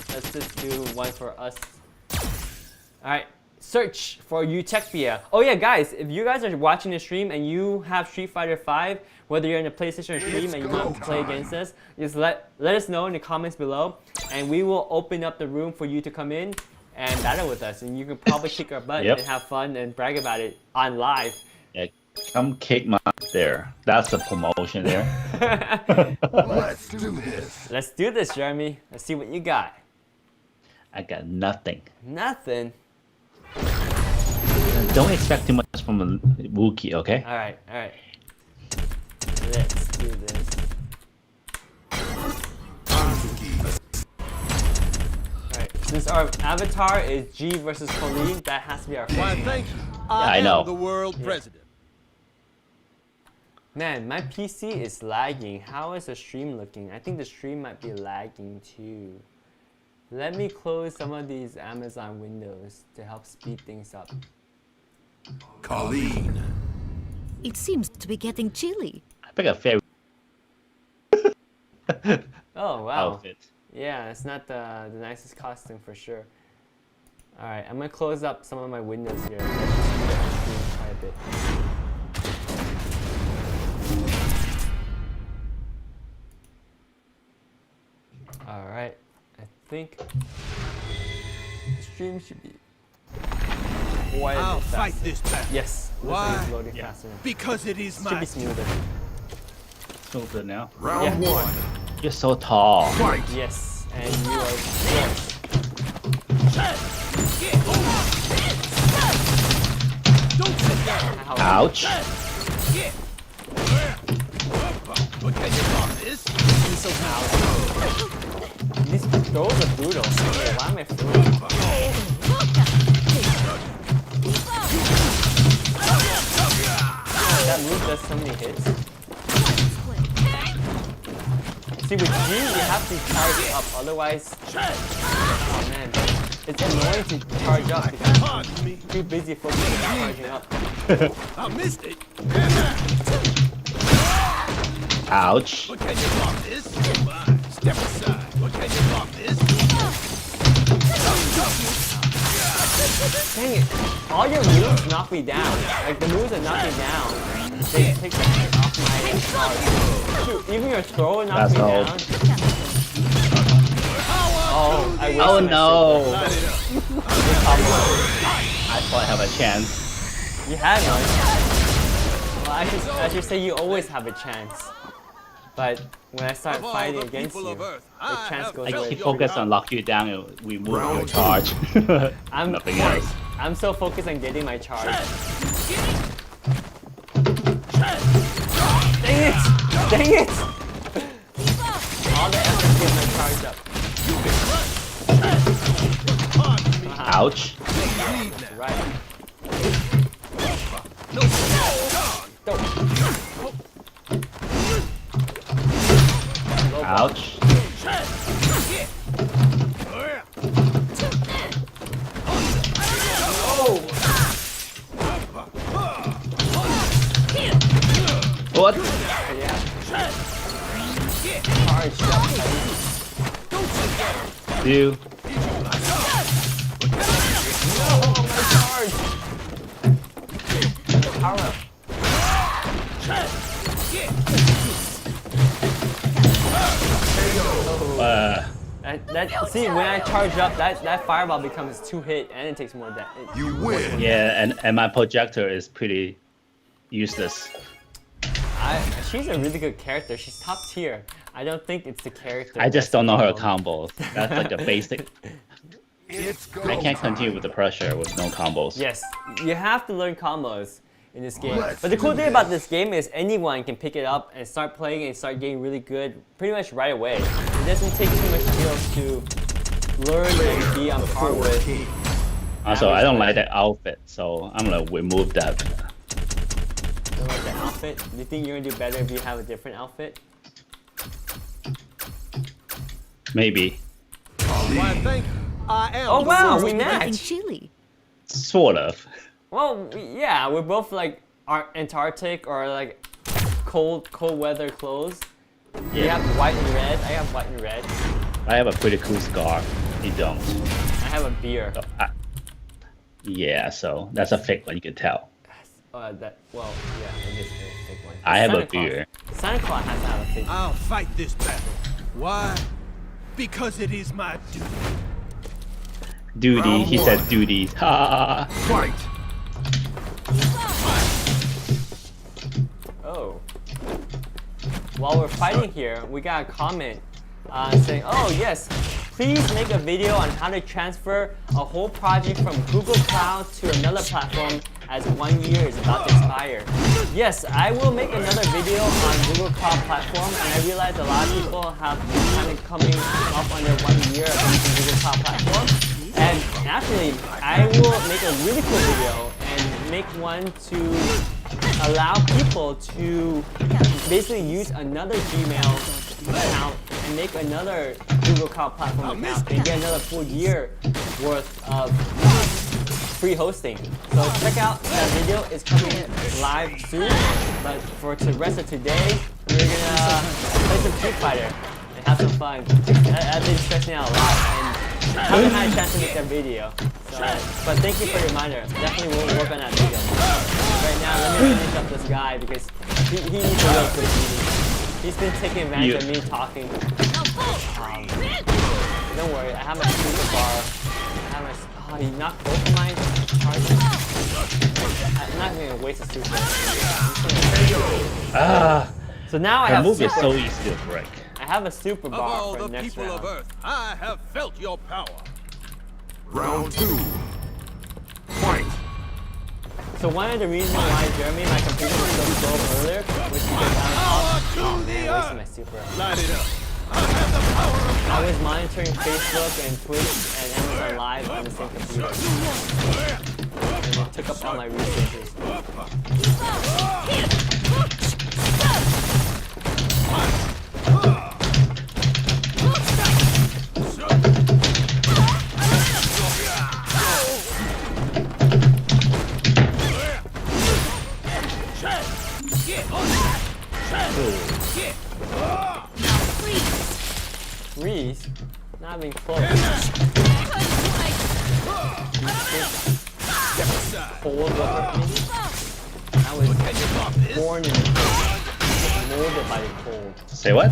let's just do one for us. All right, search for Utopia. Oh yeah, guys, if you guys are watching the stream and you have Street Fighter 5, whether you're in a PlayStation stream and you want to play against us, just let us know in the comments below, and we will open up the room for you to come in and battle with us, and you can probably kick our butt and have fun and brag about it on live. Yeah, come kick my there. That's the promotion there. Let's do this. Let's do this, Jeremy. Let's see what you got. I got nothing. Nothing. Don't expect too much from a Wookiee, okay? All right. Let's do this. Alright, since our avatar is G versus Kolin, that has to be our first. Why, thank you. I know. am the world president. Man, my PC is lagging. How is the stream looking? I think the stream might be lagging too. Let me close some of these Amazon windows to help speed things up. Kolin. It seems to be getting chilly. I pick a fair Oh wow. outfit. Yeah, it's not the nicest costume for sure. Alright, I'm gonna close up some of my windows here. Let's just speed up the stream quite a bit. Alright, I think the stream should be quite a I'll bit fight faster. this battle. Yes, Why? it's loading faster. Because it is Should my be smoother. So good now. Round Yeah. 1. You're so tall. Fight. Yes, and you are short. Ow. Ouch. These throws are brutal. Wait, why am I throwing? That move does so many hits. See, with G, you have to charge up, otherwise... Oh man, it's annoying to charge up because you're too busy focusing on charging up. I missed it. Ouch. What can you block this? Step aside. What can you block this? Dang it, all your moves knock me down. Like, the moves that knock me down, they take the hit off my charge. Shoot, even your throw knocks That's me all. down. Oh, I wasted Oh my no. super. I thought I have a chance. You had one. Well, I should say you always have a chance. But when I start Of all fighting the against people you, of Earth, the I chance have goes I away. keep focused on lock you down and remove your Round charge. I'm Nothing else. I'm so focused on getting my charge. Dang it! Dang it! All the effort to get my charge up. Ouch. Right. Low block. Ouch. What? Yeah. Charge up, buddy. Do. Oh, my charge! Power up. See, when I charge up, that fireball becomes 2 hit and it takes more damage. You win. Yeah, and my projector is pretty useless. She's a really good character. She's top tier. I don't think it's the character. I just don't know her that's combos. That's like the basic. It's go I can't time. continue with the pressure with no combos. Yes, you have to learn combos in this game. Let's But the cool do thing about this. this game is anyone can pick it up and start playing and start getting really good pretty much right away. It doesn't take too much skills to learn and be on par with. Also, I don't like that outfit, so I'm gonna remove that. Don't like the outfit. Do you think you're gonna do better if you have a different outfit? Maybe. Why, thank you. I am. Oh the wow, world's we Getting matched. chilly. Sort of. Well, yeah, we're both like Antarctic or like cold weather clothes. You have white and red. I have white and red. I have a pretty cool scar. You don't. I have a beer. So yeah, so that's a fake one, you can tell. Well, yeah, it is a fake one. I have Santa a Claus. beer. Santa Claus has to have a fake. I'll fight this battle. Why? Because it is my duty. Duty, he Round said one. duty. Ha! Fight. Oh. While we're fighting here, we got a comment saying, oh yes, please make a video on how to transfer a whole project from Google Cloud to another platform as 1 year is about to expire. Yes, I will make another video on Google Cloud platform, and I realize a lot of people have kind of coming up on their 1 year of using Google Cloud platform. And actually, I will make a really cool video and make one to allow people to basically use another Gmail account and make another Google Cloud platform account and get another full year worth of free hosting. So check out that video. It's coming live soon. But for the rest of today, we're gonna play some Street Fighter and have some fun. I've been stressing out a lot and haven't had a chance to make that video. So, but thank you for the reminder. Definitely we'll work on that video. Right now, let me finish up this guy because he needs a real quick meeting. He's been taking advantage of me talking. Don't worry, I have my super bar. I have my. Oh, he knocked both of my charges. I'm not gonna waste a super. Ah! So now I Her have move is super, so easy to break. I have a super Of bar all for the next people round. of Earth, I have felt your power. Round 2. Fight. So one of the reasons why Jeremy, my computer was so slow earlier was because oh man, I wasted my super. Light it up. I have the power of I was monitoring Facebook and Twitch and Amazon Live on the same computer. And it took up all my resources. Reese? Not even close. Cold weapon me? I was born in the cold. Molded by the cold. Say what? I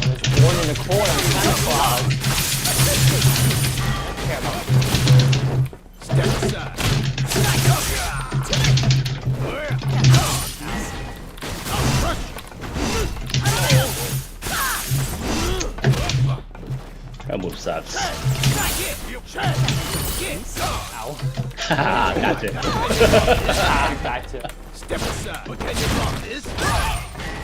was born in the cold. I'm Santa Claus. I don't care about step aside. Her move sucks. Ow. Haha, gotcha. Gotcha. Step aside. Can you block this?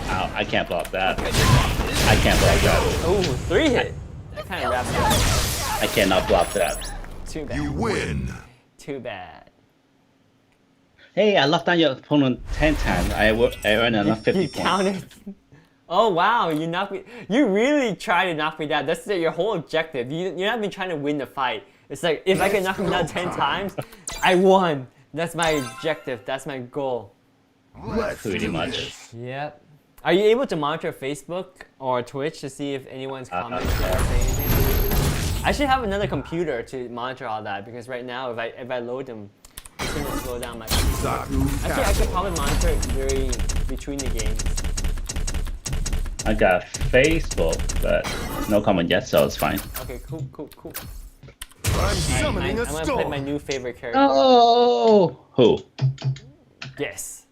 Ow, I can't block that. I can't block that. Ooh, 3 hit. That kind of wraps it up. I cannot block that. Too bad. You win. Too bad. Hey, I knocked down your opponent 10 times. I earned another 50 You points. counted. Oh wow, you knocked me. You really try to knock me down. That's your whole objective. You're not even trying to win the fight. It's like if I can knock him down 10 times, I won. That's my objective. That's my goal. Let's Pretty do much. this. Yep. Are you able to monitor Facebook or Twitch to see if anyone's commented or saying anything? I should have another computer to monitor all that because right now, if I load them, it's gonna slow down my computer. Saku Actually, I could probably monitor it between the games. I got Facebook, but no comment yet, so it's fine. Okay, cool. I'm summoning a I'm gonna play my storm. new favorite character. Oh! Who? Yes.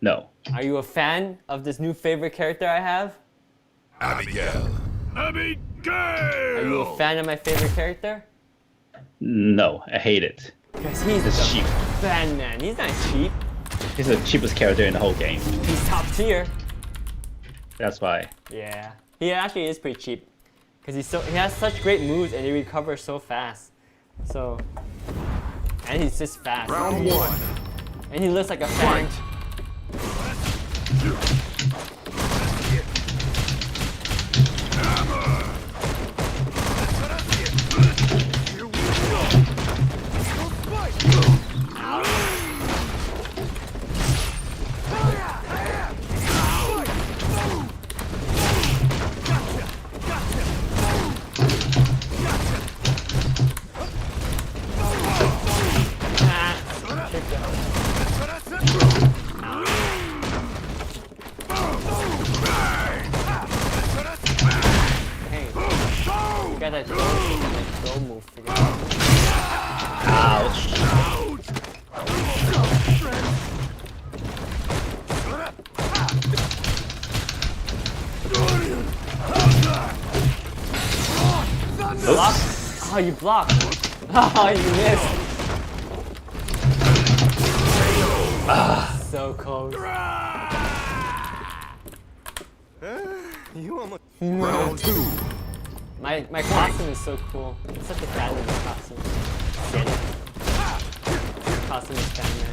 No. Are you a fan of this new favorite character I have? Abigail. Are you a fan of my favorite character? No, I hate it. Because he's It's the cheap. fan man. He's not cheap. He's the cheapest character in the whole game. He's top tier. That's why. Yeah. He actually is pretty cheap. Because he has such great moves and he recovers so fast. So, and he's just fast. Round 1. And he looks like a fan. Got that throw move figured out. Ouch. Block? Oh, you blocked. Oh, you missed. So close. Round 2. My costume is so cool. I'm such a fan of this costume. Get it? This costume is fan man.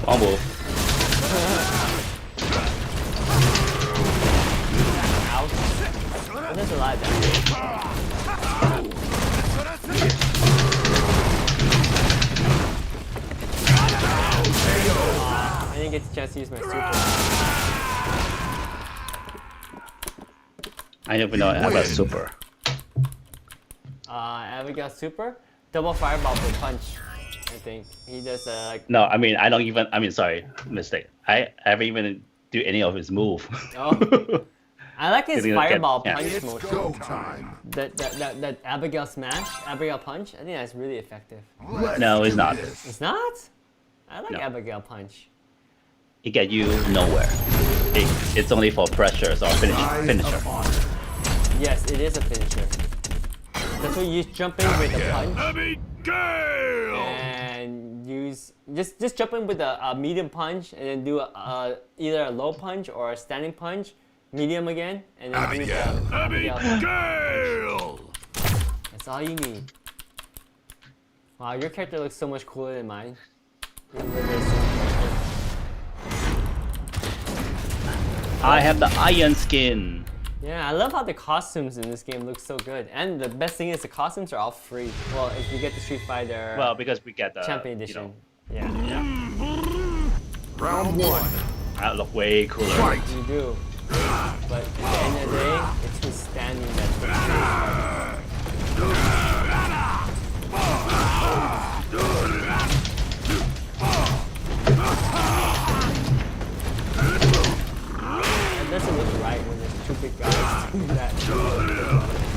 Almost. Ouch. But there's a lot of damage. I didn't get the chance to use my super. I don't even know I have a super. Abigail super? Double fireball for punch, I think. He does like... No, I mean I don't even. I mean, sorry, mistake. I haven't even do any of his move. Oh. I like his Didn't get fireball chance. punch It's motion. go time. That Abigail smash, Abigail punch, I think that's really effective. Let's No, it's do not. this. It's not? I like No. Abigail punch. It get you nowhere. It's only for pressures or Rise finisher. of honor. Yes, it is a finisher. That's what you jump in with the punch Abigail! and use just jump in with a medium punch and then do either a low punch or a standing punch, medium again, and then do the Abigail punch. Abigail! That's all you need. Wow, your character looks so much cooler than mine. You're literally so character. I have the iron skin. Yeah, I love how the costumes in this game look so good. And the best thing is the costumes are all free. Well, if you get the Street Fighter Well, because we get the Champion you Edition. know, Yeah, Round one. that look way cooler. Fight. you do. But at the end of the day, it's who's standing that's what It doesn't look right when there's two big guys doing that.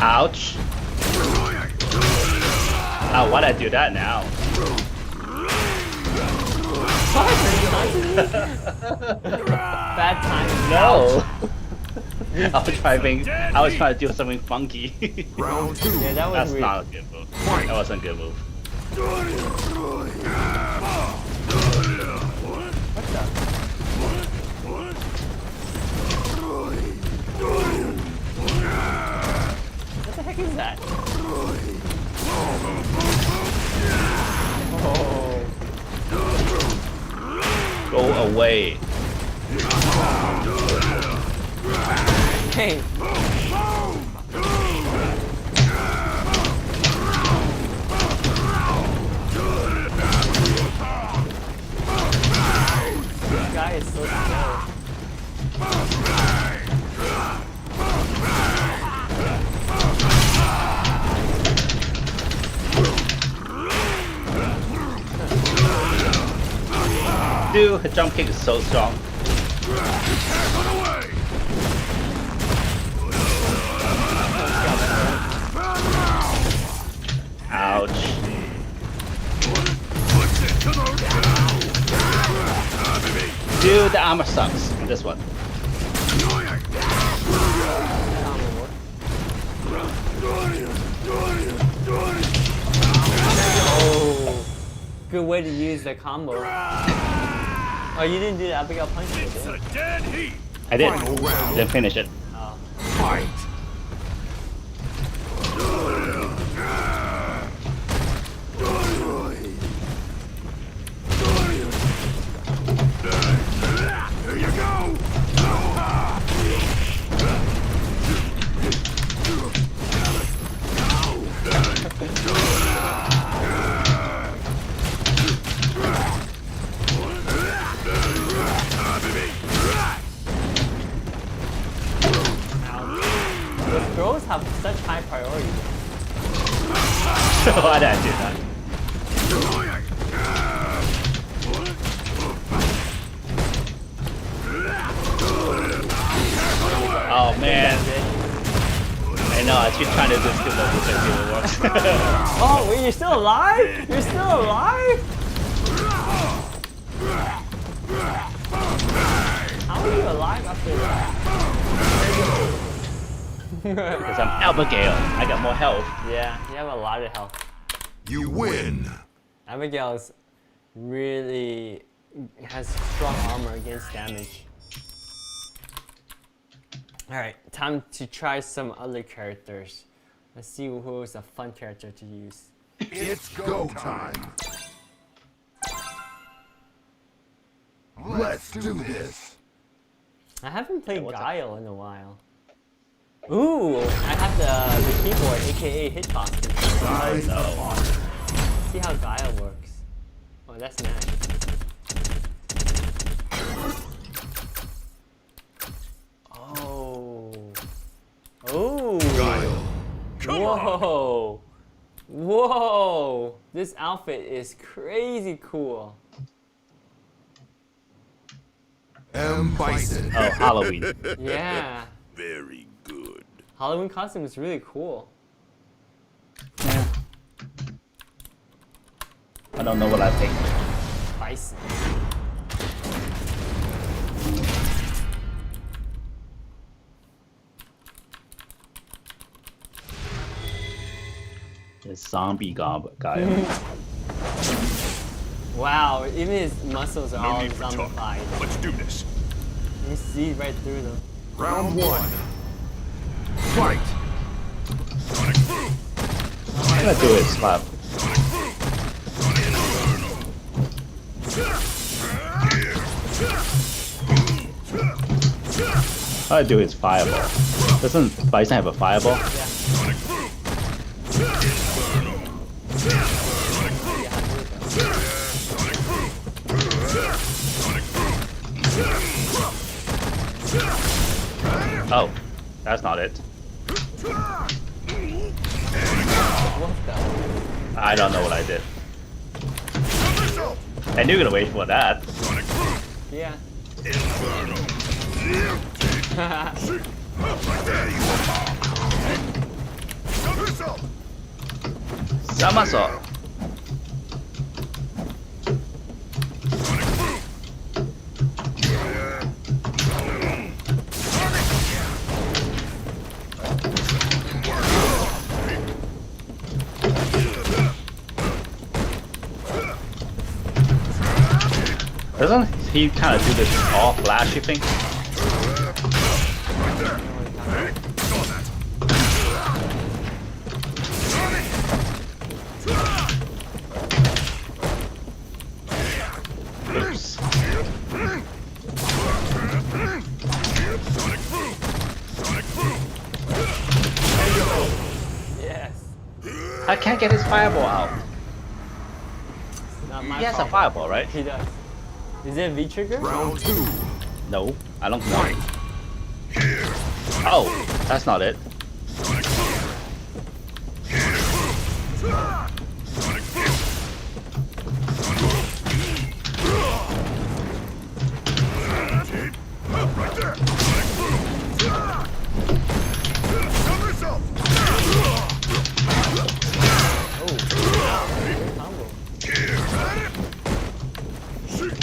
Ouch. Oh, why'd I do that now? Bad time. No. I was trying to do something funky. Round two. Yeah, that was That's weird. not a good move. That wasn't a good move. What the heck is that? Oh. Go away. Hey. This guy is so slow. Dude, her jump kick is so strong. Ouch. Dude, the armor sucks in this one. Oh. Good way to use the combo. Oh, you didn't do the Abigail punch, did you? Dead heat! I did. Final round. Didn't finish it. Oh. Fight. Here you go! Those throws have such high priority. Why did I do that? Oh man. I know, I keep trying to do this because I think it works. Oh, wait, you're still alive? You're still alive? How are you alive after that? Because I'm Abigail. I got more health. Yeah, you have a lot of health. You win. Abigail's really has strong armor against damage. Alright, time to try some other characters. Let's see who is a fun character to use. It's go time. Let's do this. I haven't played what's up? Guile in a while. Ooh, I have the keyboard, aka Hitbox. Eyes of honor. See how Guile works. Oh, that's nice. Oh. Oh. Guile. Whoa. Whoa. This outfit is crazy cool. M. Bison. Oh, Halloween. Yeah. Very good. Halloween costume is really cool. Yeah. I don't know what I think. Bison. The zombie guy. Wow, even his muscles are No all need for talk. zombified. Let's do this. You see right through them. Round one. Fight. Sonic boom. I'm gonna do it slap. I do his fireball. Doesn't Bison have a fireball? Sonic boom. Sonic boom. Sonic boom. Oh, that's not it. What the? I don't know what I did. Somersault. And you're gonna wait for that. Sonic boom. Yeah. Inferno. There you are. Somersault. Somersault. Sonic boom. Doesn't he kind of do this all flashy thing? Saw that. Oops. Sonic boom. Sonic boom. Yes. I can't get his fireball out. Not my He has a problem. fireball, right? He does. Is it a V trigger? Round two. No, I don't know. Oh, that's not it. Sonic boom. Sonic boom. Right there. Sonic boom. Somersault. Oh, good combo. Sonic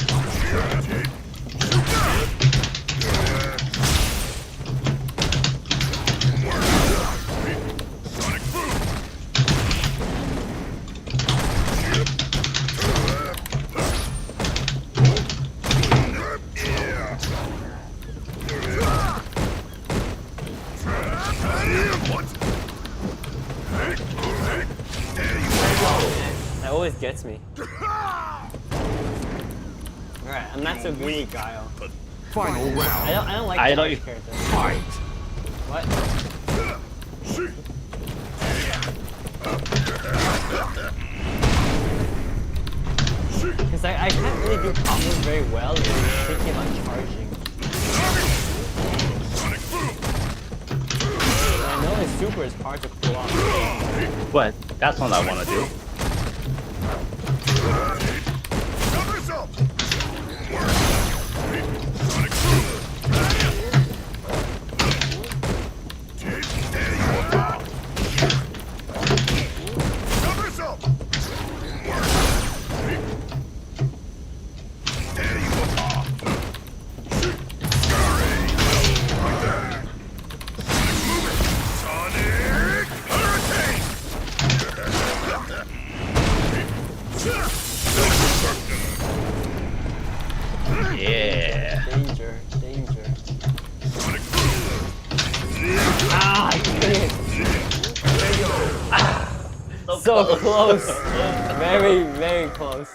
boom. That always gets me. Alright, I'm not so good with Guile. Final round. I don't like I the know Irish you- character. Fight. What? Because I can't really do combos very well if I'm thinking about charging. And I know his super is hard to pull off. What? That's what I want to do. Somersault. Somersault. Ah, so close. Very, very close.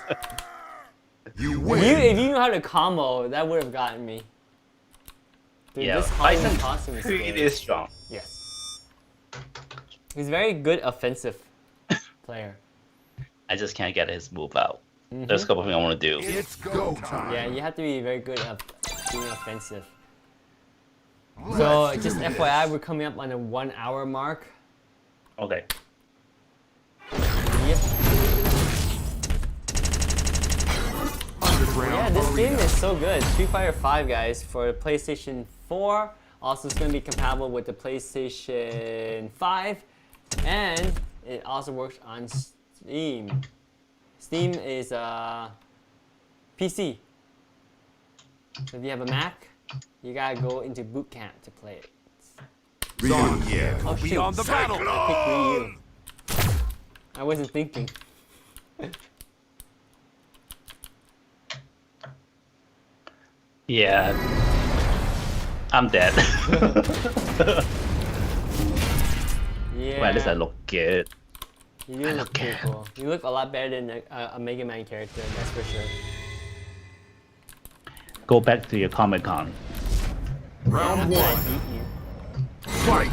You If win. you knew how to combo, that would have gotten me. Dude, Yeah, this Kolin Bison costume is really scary. is strong. Yes. He's a very good offensive player. I just can't get his move out. There's a couple things I want to do. It's go time. Yeah, you have to be very good at being offensive. So, just FYI, we're coming up on the 1 hour mark. Okay. Yep. Yeah, this game is so good. Street Fighter 5, guys, for the PlayStation 4. Also, it's going to be compatible with the PlayStation 5. And it also works on Steam. Steam is PC. So if you have a Mac, you gotta go into boot camp to play it. Beyond yeah. Oh shoot, on the battle. I picked Ryu. I wasn't thinking. Yeah. I'm dead. Yeah. Wow, this I look good. You do look pretty cool. You look a lot better than a Mega Man character, that's for sure. Go back to your Comic Con. Round After I one. beat you. Fight.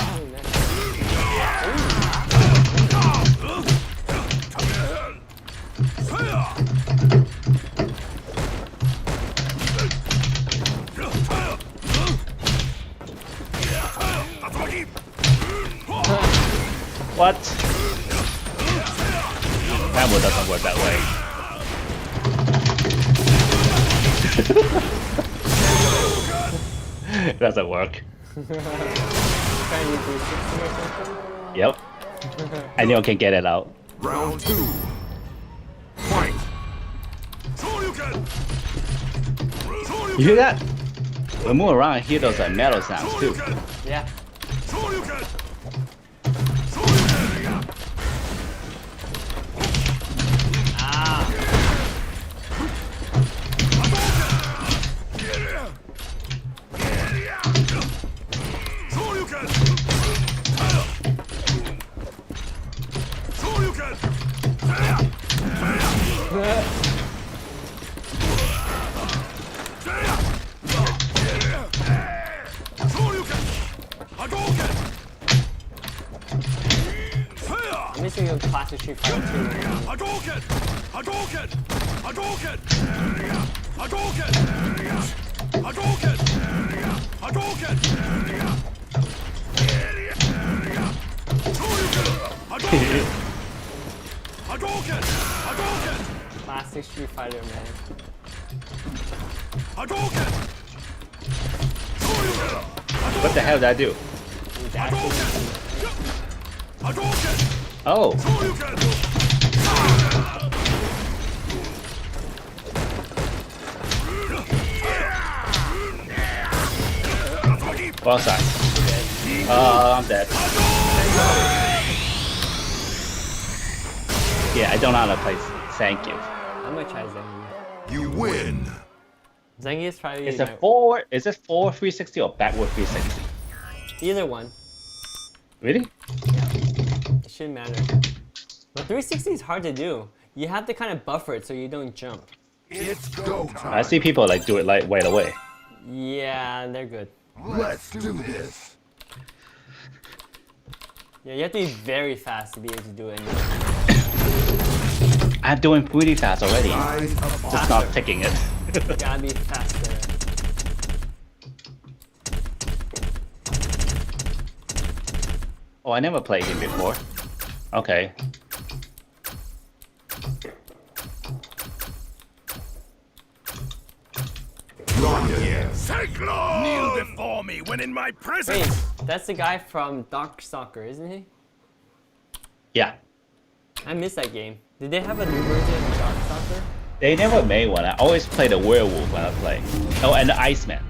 Oh, nice. What? Combo doesn't work that way. Doesn't work. Trying to do 360 or something? Yep. Anyone can get it out. Round two. Fight. You hear that? We move around and hear those metal sounds too. Yeah. Ah. I'm missing a classic Street Fighter 2 right now. Classic Street Fighter, man. What the hell did I do? He's actually Oh. Well side. I'm dead. Yeah, I don't know how to play. Thank you. I'm gonna try Zengi. You win. Zengi is probably Is it forward? Is it forward 360 or backward 360? either one. Really? It shouldn't matter. But 360 is hard to do. You have to kind of buffer it so you don't jump. It's go time. I see people like do it like right away. Yeah, they're good. Let's do this. Yeah, you have to be very fast to be able to do it. I'm doing pretty fast already. Rise of Just not taking it. You gotta be faster. Oh, I never played him before. Okay. Kneel before me when in my Wait, presence. that's the guy from Darkstalker, isn't he? Yeah. I missed that game. Did they have a new version of Darkstalker? They never made one. I always play the werewolf when I play. Oh, and the Iceman.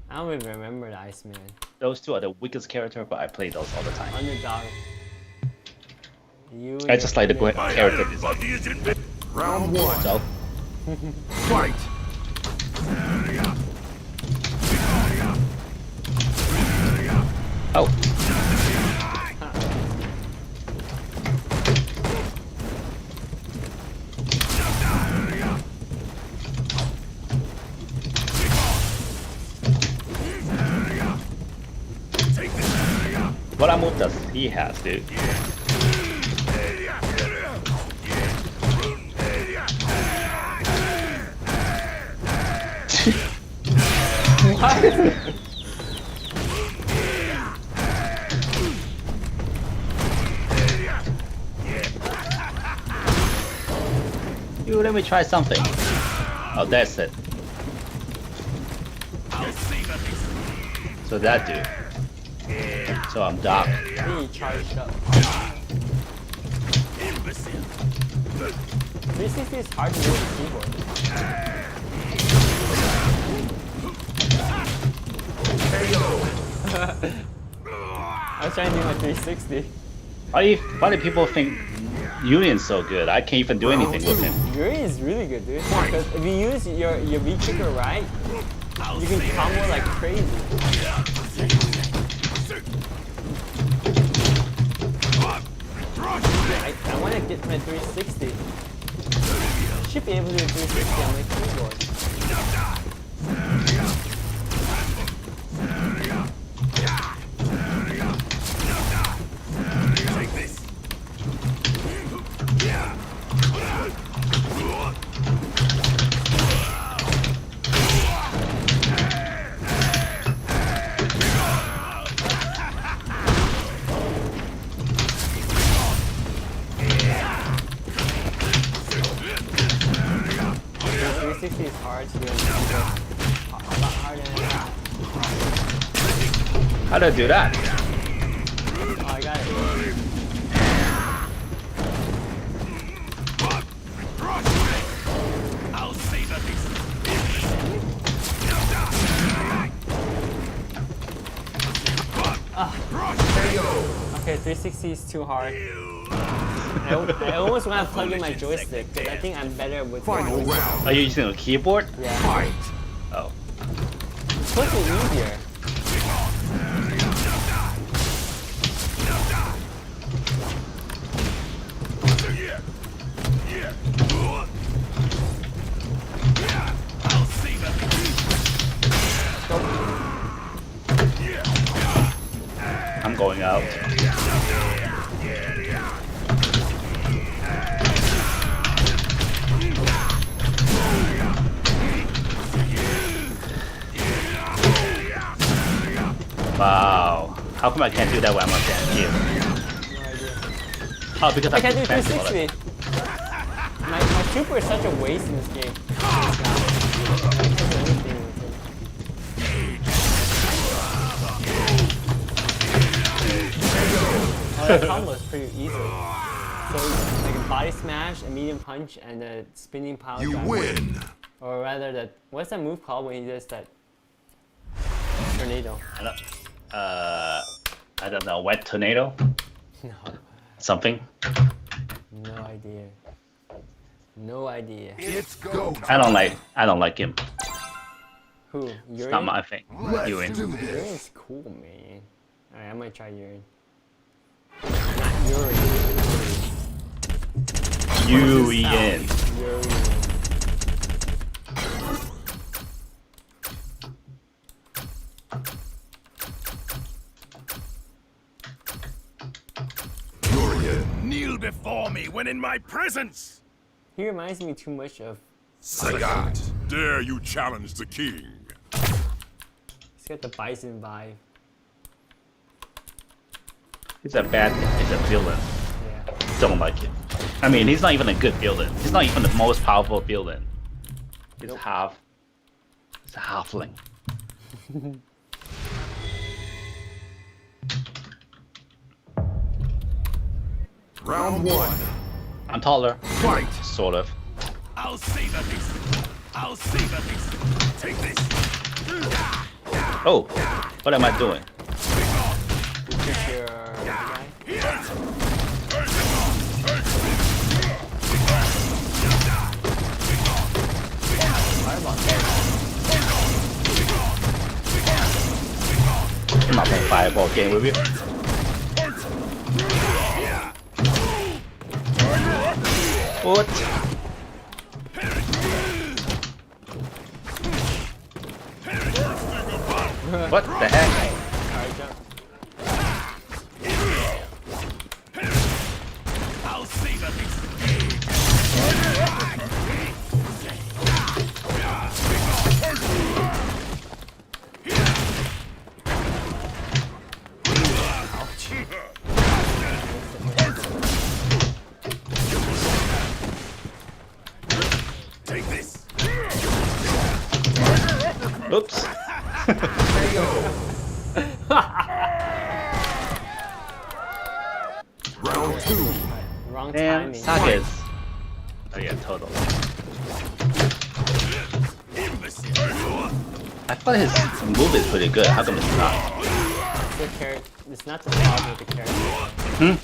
I don't even remember the Iceman. Those two are the weakest character, but I play those all the time. Underdog. You I just like the and character design. Round one. So, Fight. oh, what move does he has, dude? You let me try something. Oh, that's it. So that dude. So I'm Doc. He charged up. 360 is hard to do with the keyboard. I was trying to do my 360. Why do people think Union's so good? I can't even do anything with him. Yuri is really good, dude. Because if you use your V trigger right, you can combo like crazy. I want to get my 360. Should be able to do 360 on my keyboard. Is hard to do. A lot harder than that. How do I do that? Oh, I got it. I'll save a piece. Okay, 360 is too hard. I almost want to plug in my joystick because I think I'm better with my Final joystick. round. Are you using a keyboard? Yeah, Fight. Oh. it's supposed to be easier. I'll save a I'm going out. Wow. How come I can't do that when I'm on here? No idea. Oh, because I can't do fancy 360. My super is such a waste in this game. Oh, that combo is pretty easy. So like a body smash, a medium punch, and a spinning pile You driver. win. Or rather, that what's that move called when he does that tornado? I don't know. Wet tornado? No, Something? no idea. No idea. It's go time. I don't like him. Who? It's Yuri? not my thing. Let's Yuri. do this. Yuri's cool, man. Alright, I might try Yuri. Not Yuri. Yuri-in. Yuri. You're in. kneel before me when in my presence. He reminds me too much of. Sagat. Dare you challenge the king? He's got the Bison vibe. He's a villain. Yeah. Don't like him. I mean, he's not even a good villain. He's not even the most powerful villain. He's He's a halfling. Round one. I'm taller. Fight. Sort of. I'll save a piece. I'll save a piece. Take this. Oh, what am I doing? Is your guy? game with you. What? What the heck? Alright, jump. I'll see that it's take this. Oops. Round 2. Wrong Damn, timing. Sagas. Oh yeah, total. I thought his move is pretty good. How come it's not? The character. It's not the problem with the character.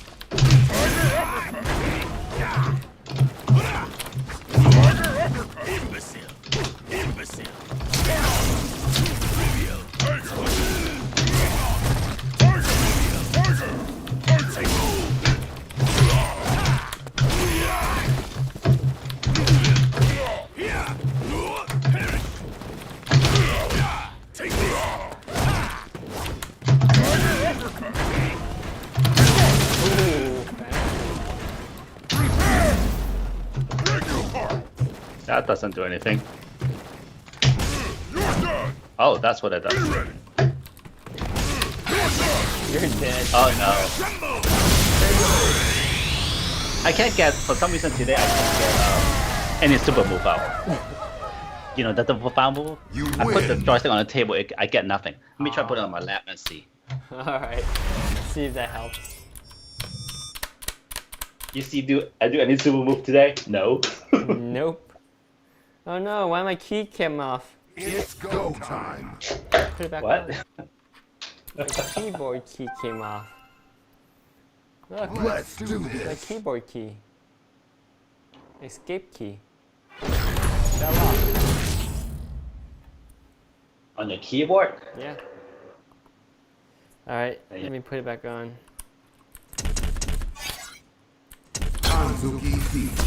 That doesn't do anything. Oh, that's what it does. You're dead. Oh no. I can't get, for some reason today, I can't get any super move out. You know, that the foul move? You I put the win. joystick on the table, I get nothing. Let me try put it on my lap and see. Alright. See if that helps. You see, I do any super move today? No. Nope. Oh no, why my key came off? It's go time. Put it back What? on. My keyboard key came off. Look, Let's do my this. keyboard key. Escape key. Fell off. On your keyboard? Yeah. Alright, Yeah. let me put it back on. Kanzuki Beach.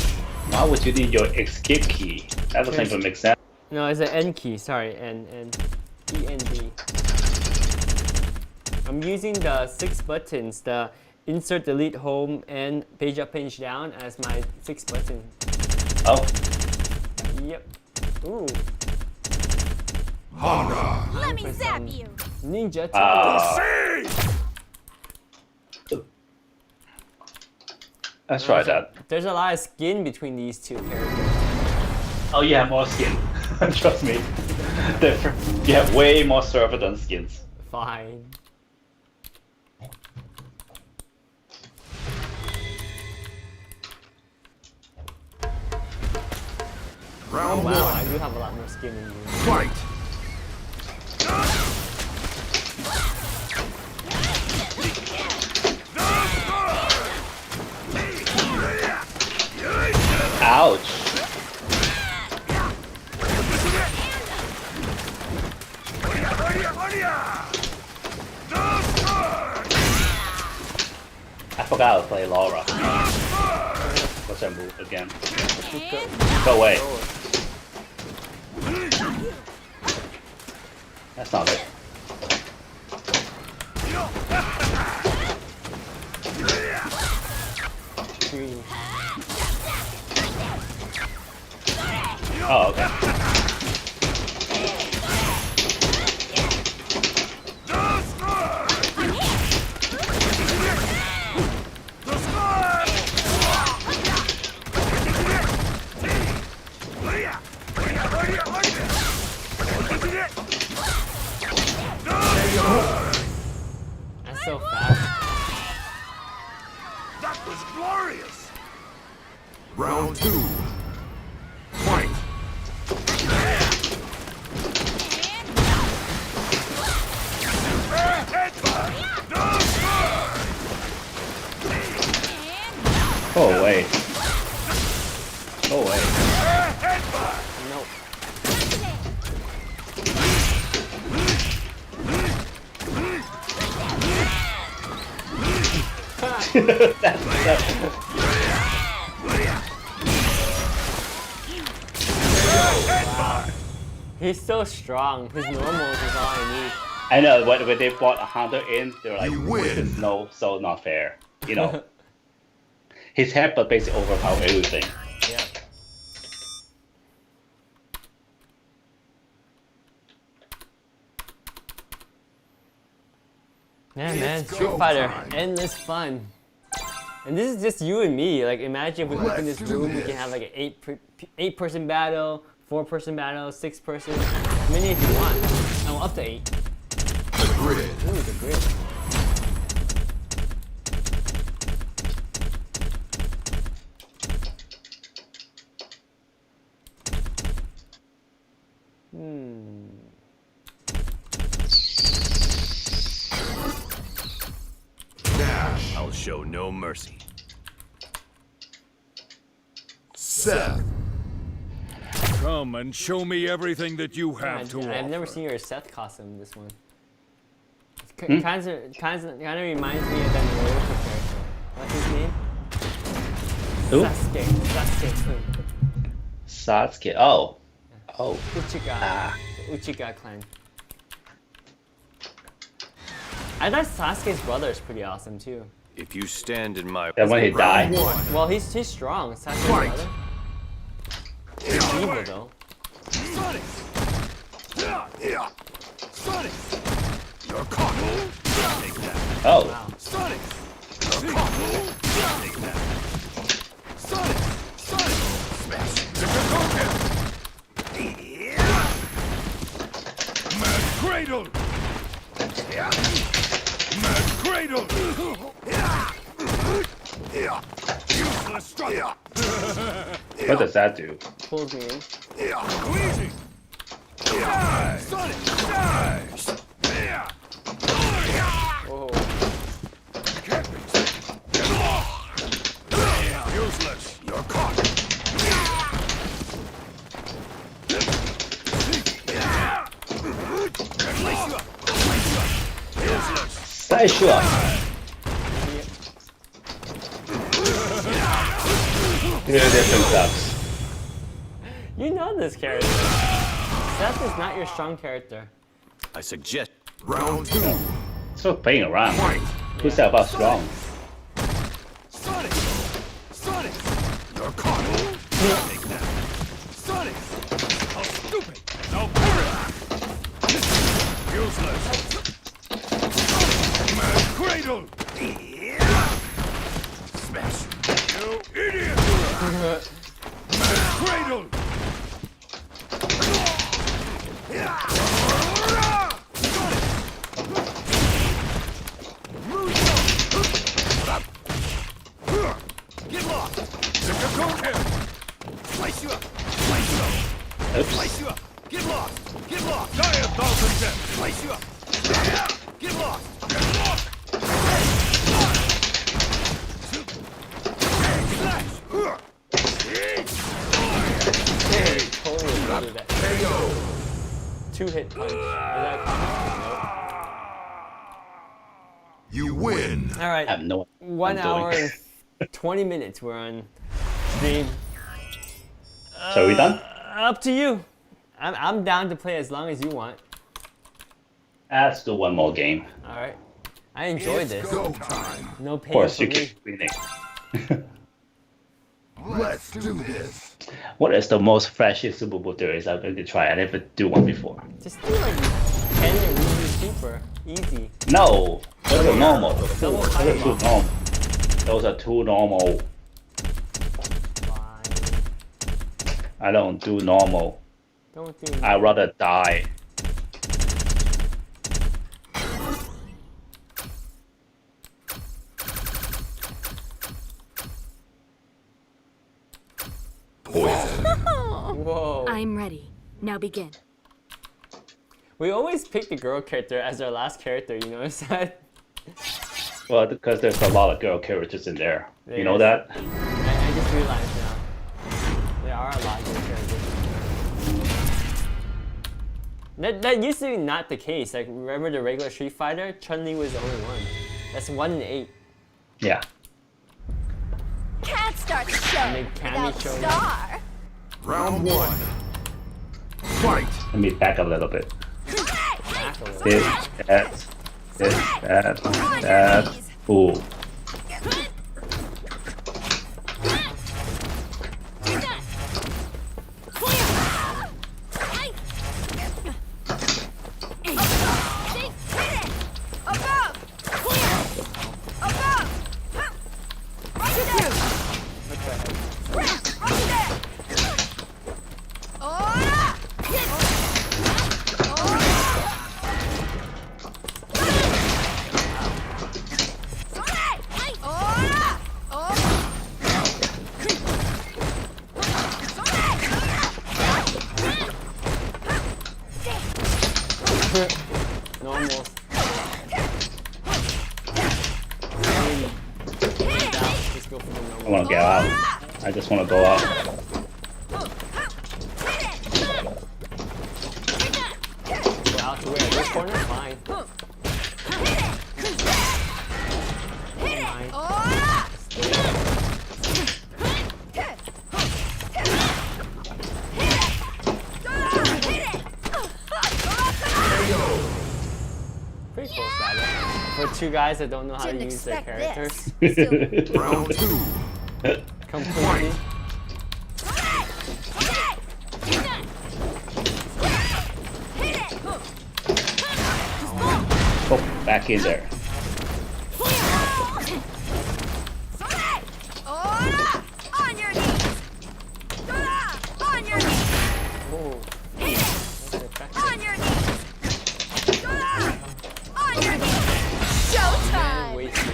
Why would you need your escape key? That doesn't even make sense. No, it's an N key, sorry, N. E-N-D. I'm using the 6 buttons, the insert, delete, home, and page up, page down as my 6 buttons. Oh, Yep. Ooh. Honda. Let me For zap some you. Ninja Ah. Turtles. let's try that. There's a lot of skin between these two characters. Oh, you have more skin. Trust me. You have way more server than skins. Fine. Round Wow, 1. I do have a lot more skin than you. Fight. Ouch. I forgot how to play Laura. What's that move again? Go away. That's not it. Three. Oh, okay. That's so fast. That was glorious. Round 2. Fight. Go away. Go away. Nope. He's so strong. His normals is all I need. I know when they brought a hunter in, they're like, You this is win. no, so not fair. You know, his headbutt basically overpower everything. Yeah. Yeah, man, It's Street go Fighter, time. endless fun. And this is just you and me. Like, imagine if we open this Let's do room, we can this. have like an eight-person battle, 4-person battle, 6-person, as many as you want. Oh, up to 8. The grid. Ooh, the grid. Dash. I'll show no mercy. Seth. Come and show me everything that you have to I've never offer. seen your Seth costume. This one. It kind of reminds me of that Naruto character. What's his name? Who? Sasuke. Sasuke. Oh. Oh. Uchiha. The Uchiha clan. I thought Sasuke's brother is pretty awesome too. If you stand in my And when he died. Well, he's strong. Sasuke's brother. He's evil though. Sonic! Yeah! Sonic! You're caught! Take that! Oh. Wow. Sonic! You're caught! Take that! Sonic! Sonic! Smash! Mad Cradle! Mad Cradle! Useless struggle! What does that do? Pulls me in. Squeezing! Sonic! Dash! Whoa. Useless! You're caught! Place you up! Place you up! Useless! Sai sure. This one sucks. You know this character. Seth is not your strong character. I suggest Round 2. So playing around. Who's that about strong? Sonic! Sonic! You're caught! Take that! Sonic! How stupid! Now period! Useless! Mad Cradle! Smash! You idiot! Mad Cradle! Get lost! Take a cold hit! Slice you up! Slice you up! Oops. Slice you up! Get lost! Get lost! Die 1,000 deaths! Slice you up! Get lost! Get lost! Slash! Totally avoided that. KO. 2-hit punch. Is that common? You win. Nope. All right. I have no 1 I'm doing. hour and 20 minutes we're on stream. So are we done? Up to you. I'm down to play as long as you want. Let's do one more game. All right. I enjoyed this. Go time. No Of pain course, for you me. keep winning. Let's do this. What is the most flashy Super Bowl there is? I'm going to try. I never do one before. Just do like 10 and really super. Easy. No, those are normal. Double Those are too fireball. normal. Those are too normal. Fine. I don't do normal. Don't do I'd rather die. Poison. Whoa. I'm ready. Now begin. We always pick the girl character as our last character, you notice that? Well, because there's a lot of girl characters in there. You know There that? I just realized now. There are a lot of good characters. That used to be not the case. Like, remember the regular Street Fighter? Chun-Li was the only one. That's 1 in 8. Yeah. Can't start the show Make Cammy without show the up. star. Round one. Fight. Let me back up a little bit. Back a little. This, that, this, that. Ooh. Normal. Just go for the I normal. want to get out. I just want to go out. Out to where? This corner? Fine. Pretty close battle. For two guys that don't know how to Didn't use their expect characters. this. Still, Round two. Completely. Oh, back in there. on your knees. On your knees. Oh, that's effective. On your knees. On your knees. Man, Showtime. wasted.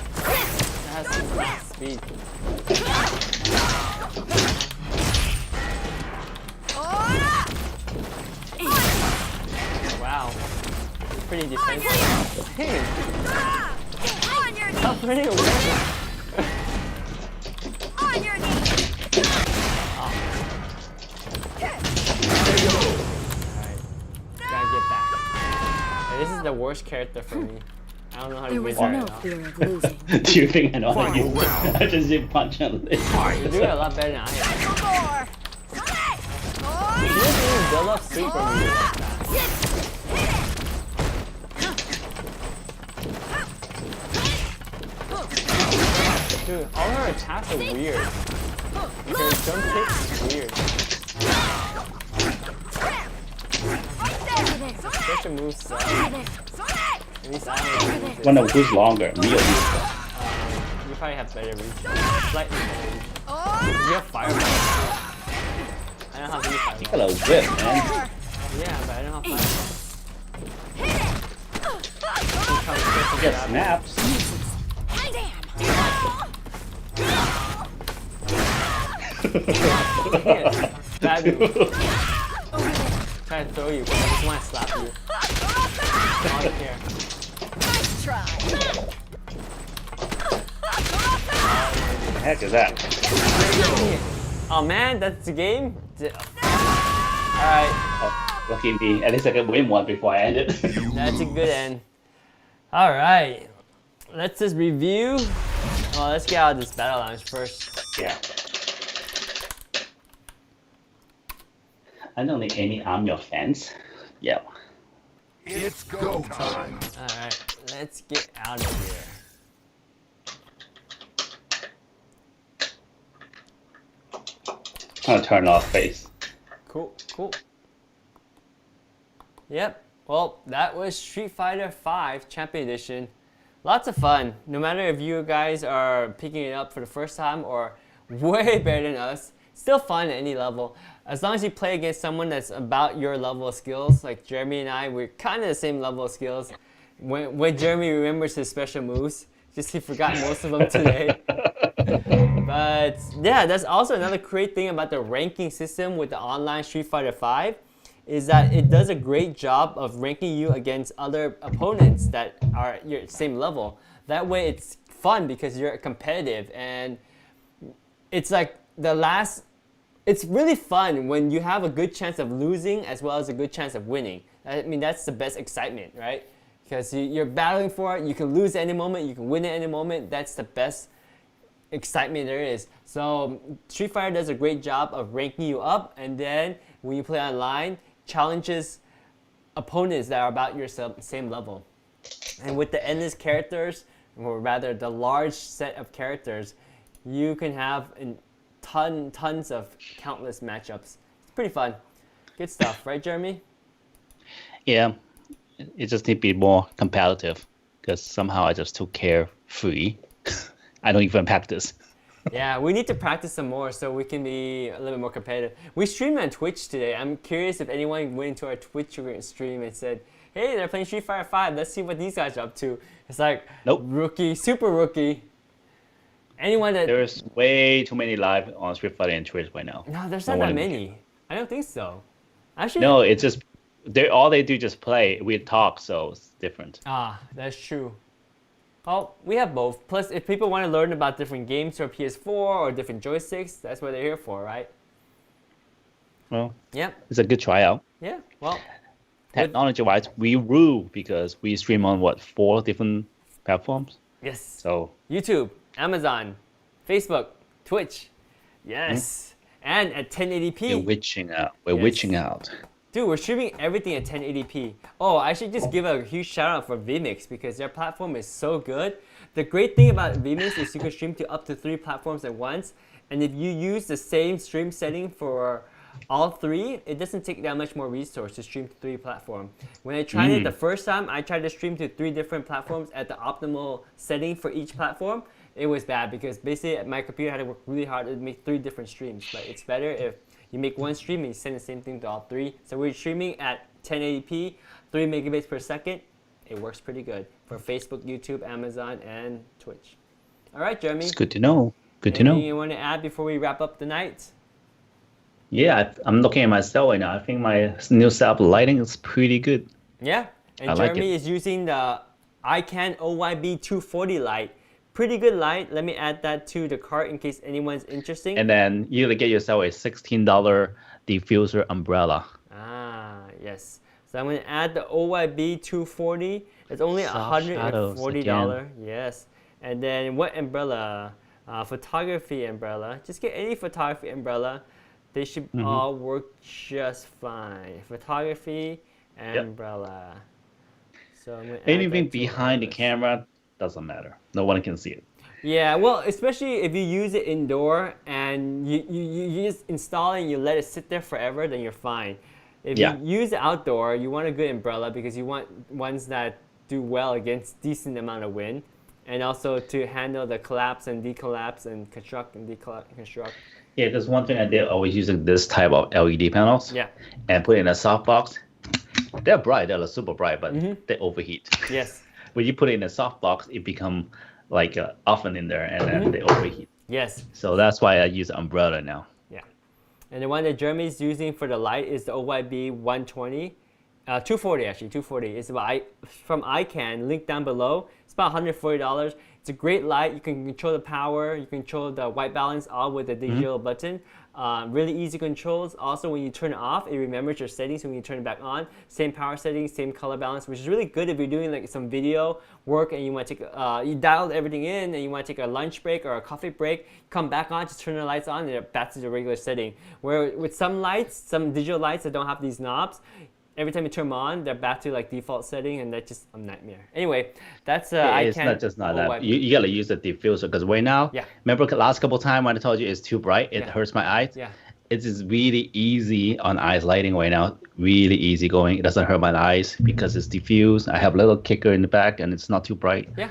That has some fast speed. Wow. Pretty defensive. Damn. On your knees. How pretty aware. On your knees. Alright. Gotta get back. Hey, this is the worst character for me. I don't know how to There use was it right no now. fear of losing. Do you think I know how to Final use it? round. I just did punch on it. You're doing a lot better than I am. No more. You didn't even build up sleep for me like that. Dude, all her attacks are weird. Her jump kick is weird. Special moves suck. At least I don't use it. Well, no, who's longer? Me or you? You probably have better reach. Slightly better reach. You have fireball. I don't have any fireball. Hello, whip, man. Yeah, but I don't have fireball. Get snaps. Bad move. Trying to throw you, but I just want to slap you. I don't care. Nice try. What the heck is that? Oh man, that's the game? Alright, Oh, lucky me. At least I can win one before I end it. that's a good end. Alright, let's just review. Oh, let's get out of this battle lounge first. Yeah. I don't need any I'm your fans. Yeah. It's go time. Alright, let's get out of here. I'm gonna turn off face. Cool, cool. Yep. Well, that was Street Fighter V Champion Edition. Lots of fun. No matter if you guys are picking it up for the first time or way better than us, still fun at any level. As long as you play against someone that's about your level of skills, like Jeremy and I, we're kind of the same level of skills. When Jeremy remembers his special moves, just he forgot most of them today. But yeah, that's also another great thing about the ranking system with the online Street Fighter V, is that it does a great job of ranking you against other opponents that are your same level. That way it's fun because you're competitive, and it's like the last it's really fun when you have a good chance of losing as well as a good chance of winning. I mean, that's the best excitement, right? Because you're battling for it. You can lose at any moment. You can win at any moment. That's the best excitement there is. So Street Fighter does a great job of ranking you up, and then when you play online, challenges opponents that are about your same level. And with the endless characters, or rather the large set of characters, you can have tons of countless matchups. It's pretty fun. Good stuff, right, Jeremy? Yeah, it just need to be more competitive because somehow I just took care free. I don't even practice. Yeah, we need to practice some more so we can be a little bit more competitive. We streamed on Twitch today. I'm curious if anyone went into our Twitch stream and said, hey, they're playing Street Fighter 5. Let's see what these guys are up to. It's like, Nope. Rookie, super rookie. Anyone that... There's way too many live on Street Fighter and Twitch right now. No, there's No not one that in- many. I don't think so. Actually, No, it's just all they do just play. We talk, so it's different. that's true. Oh, we have both. Plus, if people want to learn about different games or PS4 or different joysticks, that's what they're here for, right? Well, Yep. it's a good tryout. Yeah. Well, Technology-wise, we rule because we stream on 4 different platforms. yes. So YouTube, Amazon, Facebook, Twitch. Yes. And at 1080p. we're witching out. We're Yes. witching out. Dude, we're streaming everything at 1080p. Oh, I should just give a huge shout out for vMix because their platform is so good. The great thing about vMix is you can stream to up to 3 platforms at once. And if you use the same stream setting for all 3, it doesn't take that much more resource to stream to 3 platforms. When I tried it the first time, I tried to stream to 3 different platforms at the optimal setting for each platform. It was bad because basically my computer had to work really hard to make 3 different streams. But it's better if you make one stream and you send the same thing to all 3. So we're streaming at 1080p, 3 megabits per second. It works pretty good for Facebook, YouTube, Amazon, and Twitch. All right, Jeremy. It's good to know. Good to Anything know. you want to add before we wrap up the night? Yeah, I'm looking at my cell right now. I think my new setup lighting is pretty good. Yeah. And I like Jeremy it. is using the ICANN OYB 240 light. Pretty good light. Let me add that to the cart in case anyone's interested. And then you get yourself a $16 diffuser umbrella. Yes. So I'm going to add the OYB 240. It's only Soft shadows $140. Yes. And then what umbrella? Photography umbrella. Just get any photography umbrella. They should all work just fine. Photography umbrella. So I'm gonna add Anything that to behind the our list. camera doesn't matter. No one can see it. Yeah, well, especially if you use it indoor and you just install it and you let it sit there forever, then you're fine. If Yeah. you use it outdoor, you want a good umbrella because you want ones that do well against decent amount of wind, and also to handle the collapse and decollapse and construct and deconstruct. Yeah, because one thing I did always using this type of LED panels. Yeah. And put it in a softbox. They're bright. They're super bright, but they overheat. Yes. When you put it in a softbox, it become like an oven in there, and then they overheat. Yes. So that's why I use umbrella now. Yeah. And the one that Jeremy's using for the light is the OYB 120. 240 actually, 240. It's from ICANN, link down below. It's about $140. It's a great light. You can control the power. You can control the white balance all with the digital button. Really easy controls. Also, when you turn it off, it remembers your settings when you turn it back on. Same power settings, same color balance, which is really good if you're doing like some video work and you want to take, you dialed everything in and you want to take a lunch break or a coffee break, come back on, just turn the lights on and it's back to the regular setting. Where with some lights, some digital lights that don't have these knobs, every time you turn them on, they're back to like default setting, and that's just a nightmare. Anyway, that's It's not just not that. You gotta use the diffuser because right now, Yeah. remember the last couple times when I told you it's too bright, it hurts my eyes. Yeah. It's just really easy on eyes lighting right now. Really easy going. It doesn't hurt my eyes because it's diffused. I have a little kicker in the back, and it's not too bright. Yeah.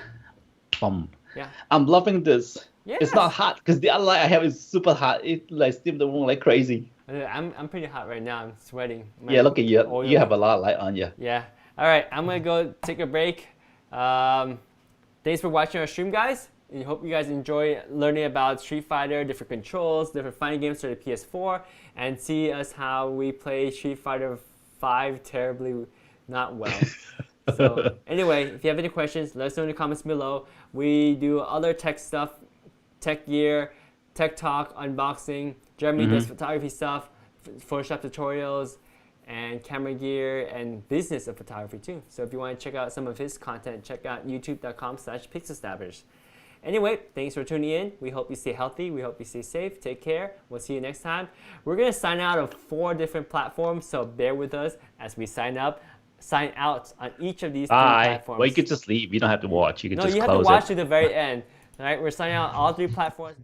Boom. Yeah. I'm loving this. Yes. It's not hot because the other light I have is super hot. It like steam the room like crazy. I'm pretty hot right now. I'm sweating. My Yeah, look at you. oil. You have a lot of light on you. Yeah. All right, I'm gonna go take a break. Thanks for watching our stream, guys. I hope you guys enjoy learning about Street Fighter, different controls, different fighting games for the PS4, and see us how we play Street Fighter 5 terribly not well. So anyway, if you have any questions, let us know in the comments below. We do other tech stuff, tech gear, tech talk, unboxing. Jeremy does photography stuff, Photoshop tutorials, and camera gear and business of photography too. So if you want to check out some of his content, check out youtube.com/pixelstabbers. Anyway, thanks for tuning in. We hope you stay healthy. We hope you stay safe. Take care. We'll see you next time. We're going to sign out of 4 different platforms, so bear with us as we sign out on each of these 3 platforms. Well, you could just leave. You don't have to watch. You can No, just you close have to watch it. to the very end. All right, we're signing out all 3 platforms.